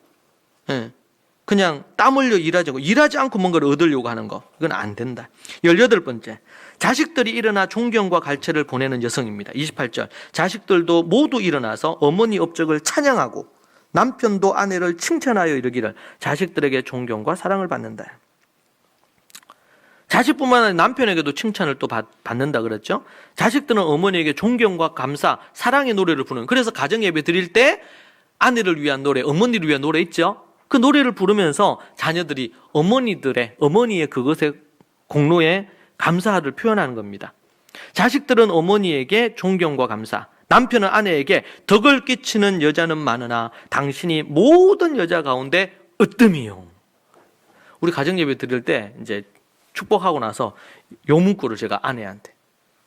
그냥 땀 흘려 일하지 않고 뭔가를 얻으려고 하는 거, 이건 안 된다. 18번째, 자식들이 일어나 존경과 갈채를 보내는 여성입니다. 28절, 자식들도 모두 일어나서 어머니 업적을 찬양하고 남편도 아내를 칭찬하여 이르기를 자식들에게 존경과 사랑을 받는다. 자식뿐만 아니라 남편에게도 칭찬을 또 받는다 그랬죠. 자식들은 어머니에게 존경과 감사, 사랑의 노래를 부르는, 그래서 가정예배 드릴 때 아내를 위한 노래, 어머니를 위한 노래 있죠. 그 노래를 부르면서 자녀들이 어머니의 그것에 공로에 감사를 표현하는 겁니다. 자식들은 어머니에게 존경과 감사, 남편은 아내에게 덕을 끼치는 여자는 많으나 당신이 모든 여자 가운데 으뜸이요. 우리 가정예배 드릴 때 이제 축복하고 나서 요 문구를 제가 아내한테,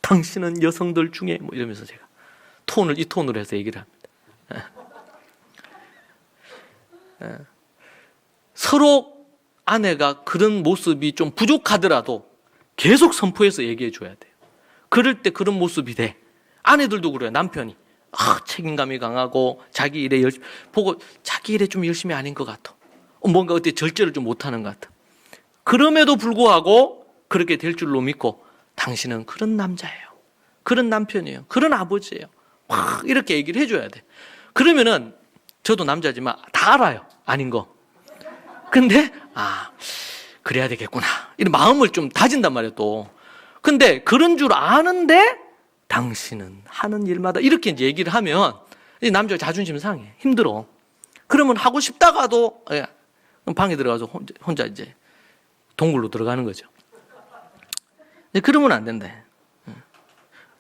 당신은 여성들 중에 뭐 이러면서 제가 이 톤으로 해서 얘기를 합니다. 서로 아내가 그런 모습이 좀 부족하더라도 계속 선포해서 얘기해 줘야 돼요. 그럴 때 그런 모습이 돼. 아내들도 그래요. 남편이 책임감이 강하고 자기 일에 열심히 보고 자기 일에 좀 열심히 아닌 것 같아. 뭔가 어때 절제를 좀 못하는 것 같아. 그럼에도 불구하고 그렇게 될 줄로 믿고 당신은 그런 남자예요. 그런 남편이에요. 그런 아버지예요. 막 이렇게 얘기를 해줘야 돼. 그러면은 저도 남자지만 다 알아요. 아닌 거. 근데 그래야 되겠구나. 이런 마음을 좀 다진단 말이에요 또. 근데 그런 줄 아는데 당신은 하는 일마다 이렇게 이제 얘기를 하면 이 남자가 자존심 상해. 힘들어. 그러면 하고 싶다가도 방에 들어가서 혼자 이제 동굴로 들어가는 거죠. 그러면 안 된대.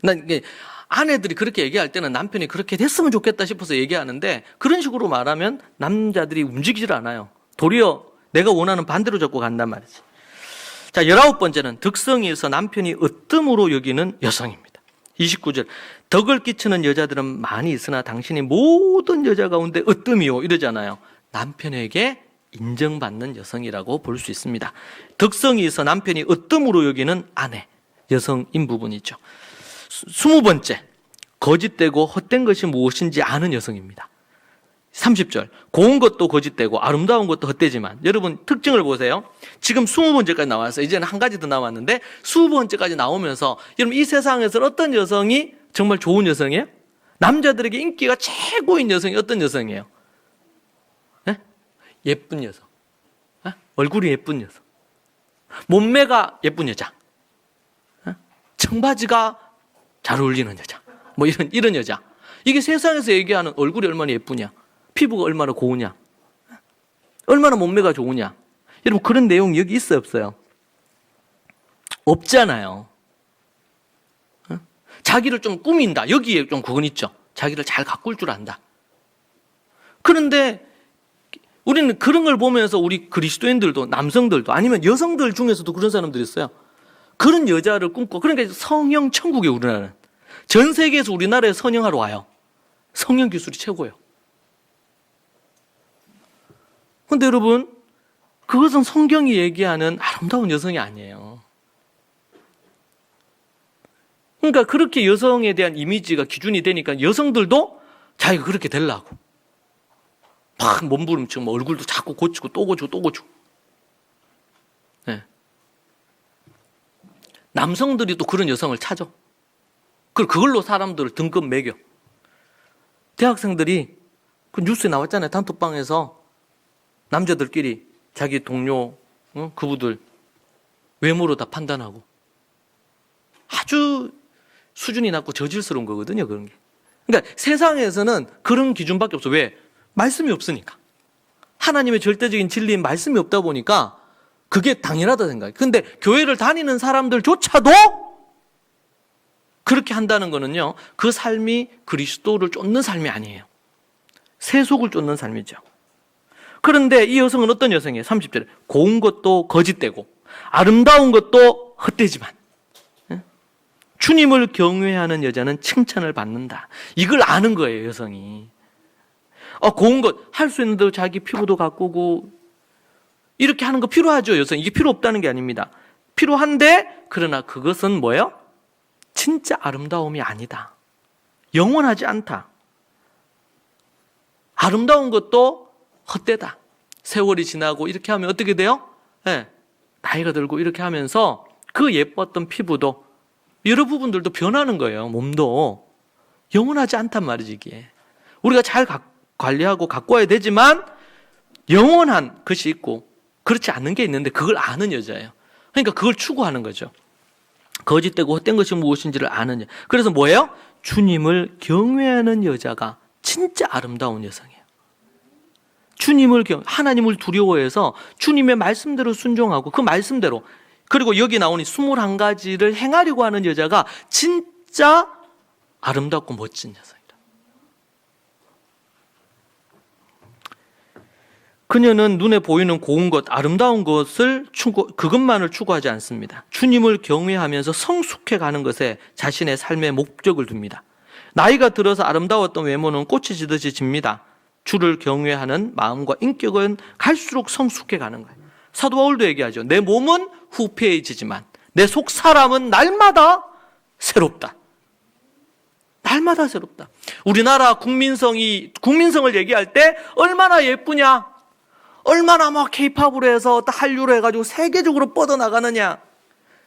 난 이게 아내들이 그렇게 얘기할 때는 남편이 그렇게 됐으면 좋겠다 싶어서 얘기하는데 그런 식으로 말하면 남자들이 움직이질 않아요. 도리어 내가 원하는 반대로 잡고 간단 말이지. 자, 19번째는 덕성이 있어 남편이 으뜸으로 여기는 여성입니다. 29절, 덕을 끼치는 여자들은 많이 있으나 당신이 모든 여자 가운데 으뜸이요 이러잖아요. 남편에게 인정받는 여성이라고 볼 수 있습니다. 덕성이 있어 남편이 으뜸으로 여기는 아내, 여성인 부분이죠. 20번째, 거짓되고 헛된 것이 무엇인지 아는 여성입니다. 30절, 고운 것도 거짓되고 아름다운 것도 헛되지만, 여러분 특징을 보세요. 지금 20번째까지 나왔어요. 이제는 한 가지 더 남았는데 20번째까지 나오면서 여러분 이 세상에서 어떤 여성이 정말 좋은 여성이에요? 남자들에게 인기가 최고인 여성이 어떤 여성이에요? 네? 예쁜 여성. 네? 얼굴이 예쁜 여성. 몸매가 예쁜 여자. 네? 청바지가 잘 어울리는 여자. 뭐 이런 여자. 이게 세상에서 얘기하는 얼굴이 얼마나 예쁘냐, 피부가 얼마나 고우냐, 얼마나 몸매가 좋으냐. 여러분 그런 내용 여기 있어요, 없어요? 없잖아요. 자기를 좀 꾸민다. 여기에 좀 그건 있죠. 자기를 잘 가꿀 줄 안다. 그런데 우리는 그런 걸 보면서 우리 그리스도인들도, 남성들도 아니면 여성들 중에서도 그런 사람들이 있어요. 그런 여자를 꿈꿔. 그러니까 성형 천국에 우리나라는. 전 세계에서 우리나라에 성형하러 와요. 성형 기술이 최고예요. 근데 여러분, 그것은 성경이 얘기하는 아름다운 여성이 아니에요. 그러니까 그렇게 여성에 대한 이미지가 기준이 되니까 여성들도 자기가 그렇게 되려고 막 몸부림치고 뭐 얼굴도 자꾸 고치고 또 고치고 또 고치고. 네. 남성들이 또 그런 여성을 찾아. 그리고 그걸로 사람들을 등급 매겨. 대학생들이 그 뉴스에 나왔잖아요. 단톡방에서 남자들끼리 자기 동료, 그분들 외모로 다 판단하고. 아주 수준이 낮고 저질스러운 거거든요, 그런 게. 그러니까 세상에서는 그런 기준밖에 없어. 왜? 말씀이 없으니까. 하나님의 절대적인 진리인 말씀이 없다 보니까 그게 당연하다 생각해요. 근데 교회를 다니는 사람들조차도 그렇게 한다는 거는요, 그 삶이 그리스도를 쫓는 삶이 아니에요. 세속을 쫓는 삶이죠. 그런데 이 여성은 어떤 여성이에요? 30절에 고운 것도 거짓되고 아름다운 것도 헛되지만 주님을 경외하는 여자는 칭찬을 받는다. 이걸 아는 거예요, 여성이. 고운 것 할 수 있는데 자기 피부도 가꾸고 이렇게 하는 거 필요하죠, 여성. 이게 필요 없다는 게 아닙니다. 필요한데 그러나 그것은 뭐예요? 진짜 아름다움이 아니다. 영원하지 않다. 아름다운 것도 헛되다. 세월이 지나고 이렇게 하면 어떻게 돼요? 네. 나이가 들고 이렇게 하면서 그 예뻤던 피부도 여러 부분들도 변하는 거예요. 몸도 영원하지 않단 말이지 이게. 우리가 잘 관리하고 가꿔야 되지만 영원한 것이 있고 그렇지 않은 게 있는데 그걸 아는 여자예요. 그러니까 그걸 추구하는 거죠. 거짓되고 헛된 것이 무엇인지를 아느냐. 그래서 뭐예요? 주님을 경외하는 여자가 진짜 아름다운 여성이에요. 하나님을 두려워해서 주님의 말씀대로 순종하고 그 말씀대로, 그리고 여기 나오니 21가지를 행하려고 하는 여자가 진짜 아름답고 멋진 여성이다. 그녀는 눈에 보이는 고운 것, 아름다운 것을 그것만을 추구하지 않습니다. 주님을 경외하면서 성숙해 가는 것에 자신의 삶의 목적을 둡니다. 나이가 들어서 아름다웠던 외모는 꽃이 지듯이 집니다. 주를 경외하는 마음과 인격은 갈수록 성숙해 가는 거예요. 사도 바울도 얘기하죠. 내 몸은 후패해지지만 내 속 사람은 날마다 새롭다. 날마다 새롭다. 우리나라 국민성을 얘기할 때 얼마나 예쁘냐, 얼마나 막 케이팝으로 해서 한류로 해가지고 세계적으로 뻗어나가느냐.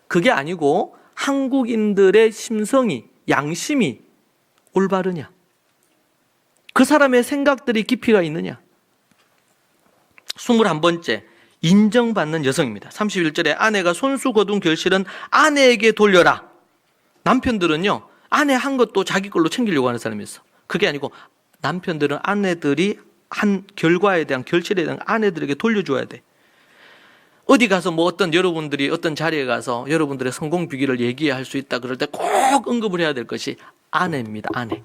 그게 아니고 한국인들의 심성이, 양심이 올바르냐, 그 사람의 생각들이 깊이가 있느냐. 21번째, 인정받는 여성입니다. 31절에 아내가 손수 거둔 결실은 아내에게 돌려라. 남편들은요, 아내 한 것도 자기 걸로 챙기려고 하는 사람이 있어. 그게 아니고 남편들은 아내들이 한 결과에 대한, 결실에 대한 아내들에게 돌려줘야 돼. 어디 가서 여러분들이 어떤 자리에 가서 여러분들의 성공 비결을 얘기할 수 있다 그럴 때 꼭 언급을 해야 될 것이 아내입니다. 아내.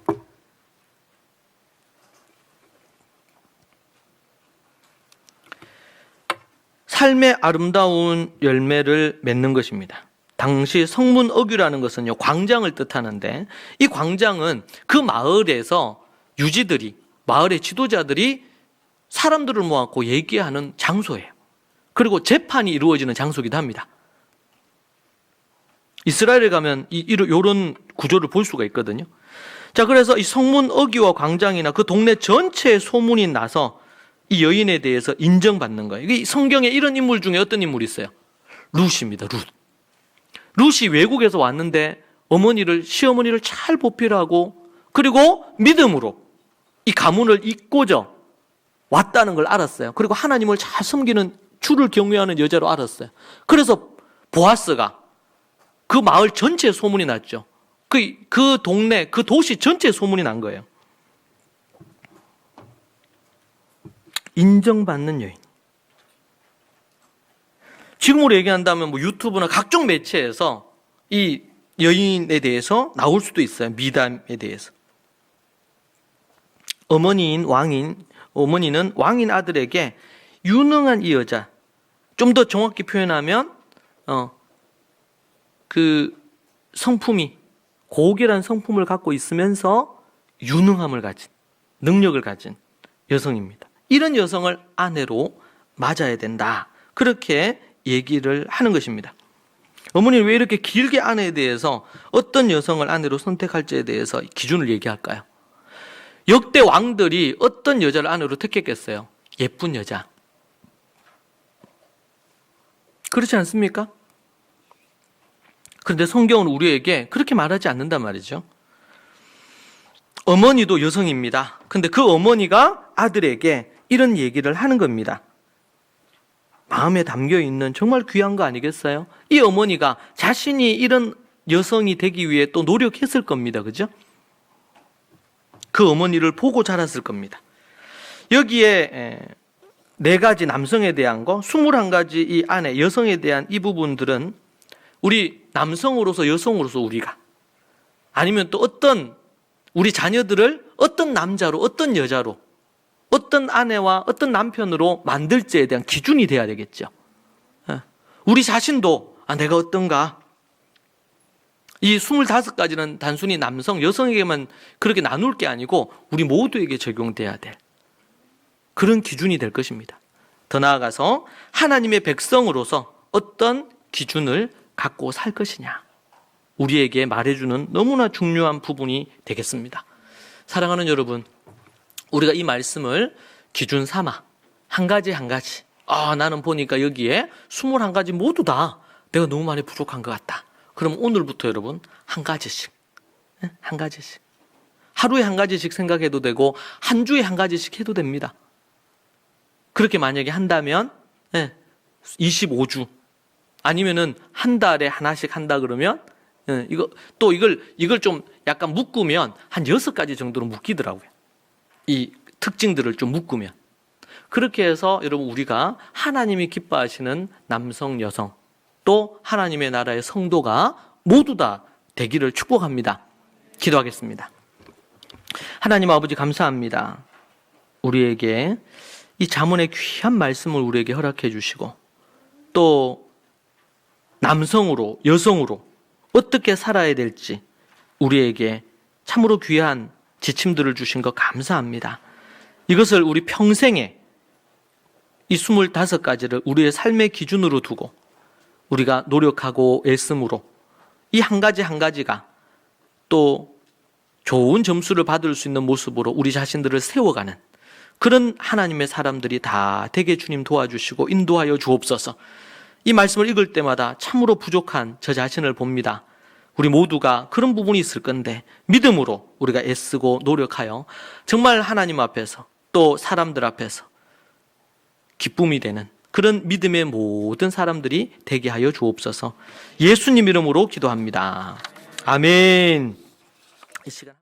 삶의 아름다운 열매를 맺는 것입니다. 당시 성문어귀라는 것은요, 광장을 뜻하는데, 이 광장은 그 마을에서 유지들이, 마을의 지도자들이 사람들을 모아놓고 얘기하는 장소예요. 그리고 재판이 이루어지는 장소이기도 합니다. 이스라엘에 가면 이런 구조를 볼 수가 있거든요. 자, 그래서 이 성문어귀와 광장이나 그 동네 전체에 소문이 나서 이 여인에 대해서 인정받는 거예요. 이 성경에 이런 인물 중에 어떤 인물이 있어요? 룻입니다. 룻이 외국에서 왔는데 시어머니를 잘 보필하고, 그리고 믿음으로 이 가문을 잇고져 왔다는 걸 알았어요. 그리고 하나님을 잘 섬기는, 주를 경외하는 여자로 알았어요. 그래서 보아스가 그 마을 전체에 소문이 났죠. 그 동네, 그 도시 전체에 소문이 난 거예요. 인정받는 여인. 지금으로 얘기한다면 유튜브나 각종 매체에서 이 여인에 대해서 나올 수도 있어요. 미담에 대해서. 어머니는 왕인 아들에게 유능한 이 여자, 좀 더 정확히 표현하면 그 성품이, 고귀한 성품을 갖고 있으면서 유능함을 가진, 능력을 가진 여성입니다. 이런 여성을 아내로 맞아야 된다. 그렇게 얘기를 하는 것입니다. 어머니는 왜 이렇게 길게 아내에 대해서, 어떤 여성을 아내로 선택할지에 대해서 기준을 얘기할까요? 역대 왕들이 어떤 여자를 아내로 택했겠어요? 예쁜 여자. 그렇지 않습니까? 그런데 성경은 우리에게 그렇게 말하지 않는단 말이죠. 어머니도 여성입니다. 근데 그 어머니가 아들에게 이런 얘기를 하는 겁니다. 마음에 담겨있는 정말 귀한 거 아니겠어요? 이 어머니가 자신이 이런 여성이 되기 위해 또 노력했을 겁니다. 그죠? 그 어머니를 보고 자랐을 겁니다. 여기에 4가지 남성에 대한 거, 21가지 이 안에 여성에 대한 이 부분들은 우리 남성으로서, 여성으로서 우리가, 아니면 또 우리 자녀들을 어떤 남자로, 어떤 여자로, 어떤 아내와 어떤 남편으로 만들지에 대한 기준이 돼야 되겠죠. 우리 자신도 내가 어떤가? 이 25가지는 단순히 남성, 여성에게만 그렇게 나눌 게 아니고 우리 모두에게 적용돼야 될 그런 기준이 될 것입니다. 더 나아가서 하나님의 백성으로서 어떤 기준을 갖고 살 것이냐, 우리에게 말해주는 너무나 중요한 부분이 되겠습니다. 사랑하는 여러분, 우리가 이 말씀을 기준 삼아 한 가지 나는 보니까 여기에 21가지 모두 다 내가 너무 많이 부족한 것 같다. 그럼 오늘부터 여러분 한 가지씩 하루에 한 가지씩 생각해도 되고 한 주에 한 가지씩 해도 됩니다. 그렇게 만약에 한다면 25주 아니면은 한 달에 하나씩 한다 그러면 이걸 좀 약간 묶으면 한 6가지 정도로 묶이더라고요. 이 특징들을 좀 묶으면. 그렇게 해서 여러분 우리가 하나님이 기뻐하시는 남성, 여성 또 하나님의 나라의 성도가 모두 다 되기를 축복합니다. 기도하겠습니다. 하나님 아버지 감사합니다. 우리에게 이 잠언의 귀한 말씀을 우리에게 허락해 주시고 또 남성으로 여성으로 어떻게 살아야 될지 우리에게 참으로 귀한 지침들을 주신 것 감사합니다. 이것을 우리 평생에 이 25가지를 우리의 삶의 기준으로 두고 우리가 노력하고 애씀으로 이 한 가지 한 가지가 또 좋은 점수를 받을 수 있는 모습으로 우리 자신들을 세워가는 그런 하나님의 사람들이 다 되게 주님 도와주시고 인도하여 주옵소서. 이 말씀을 읽을 때마다 참으로 부족한 저 자신을 봅니다. 우리 모두가 그런 부분이 있을 건데 믿음으로 우리가 애쓰고 노력하여 정말 하나님 앞에서 또 사람들 앞에서 기쁨이 되는 그런 믿음의 모든 사람들이 되게 하여 주옵소서. 예수님 이름으로 기도합니다. 아멘. 이 시간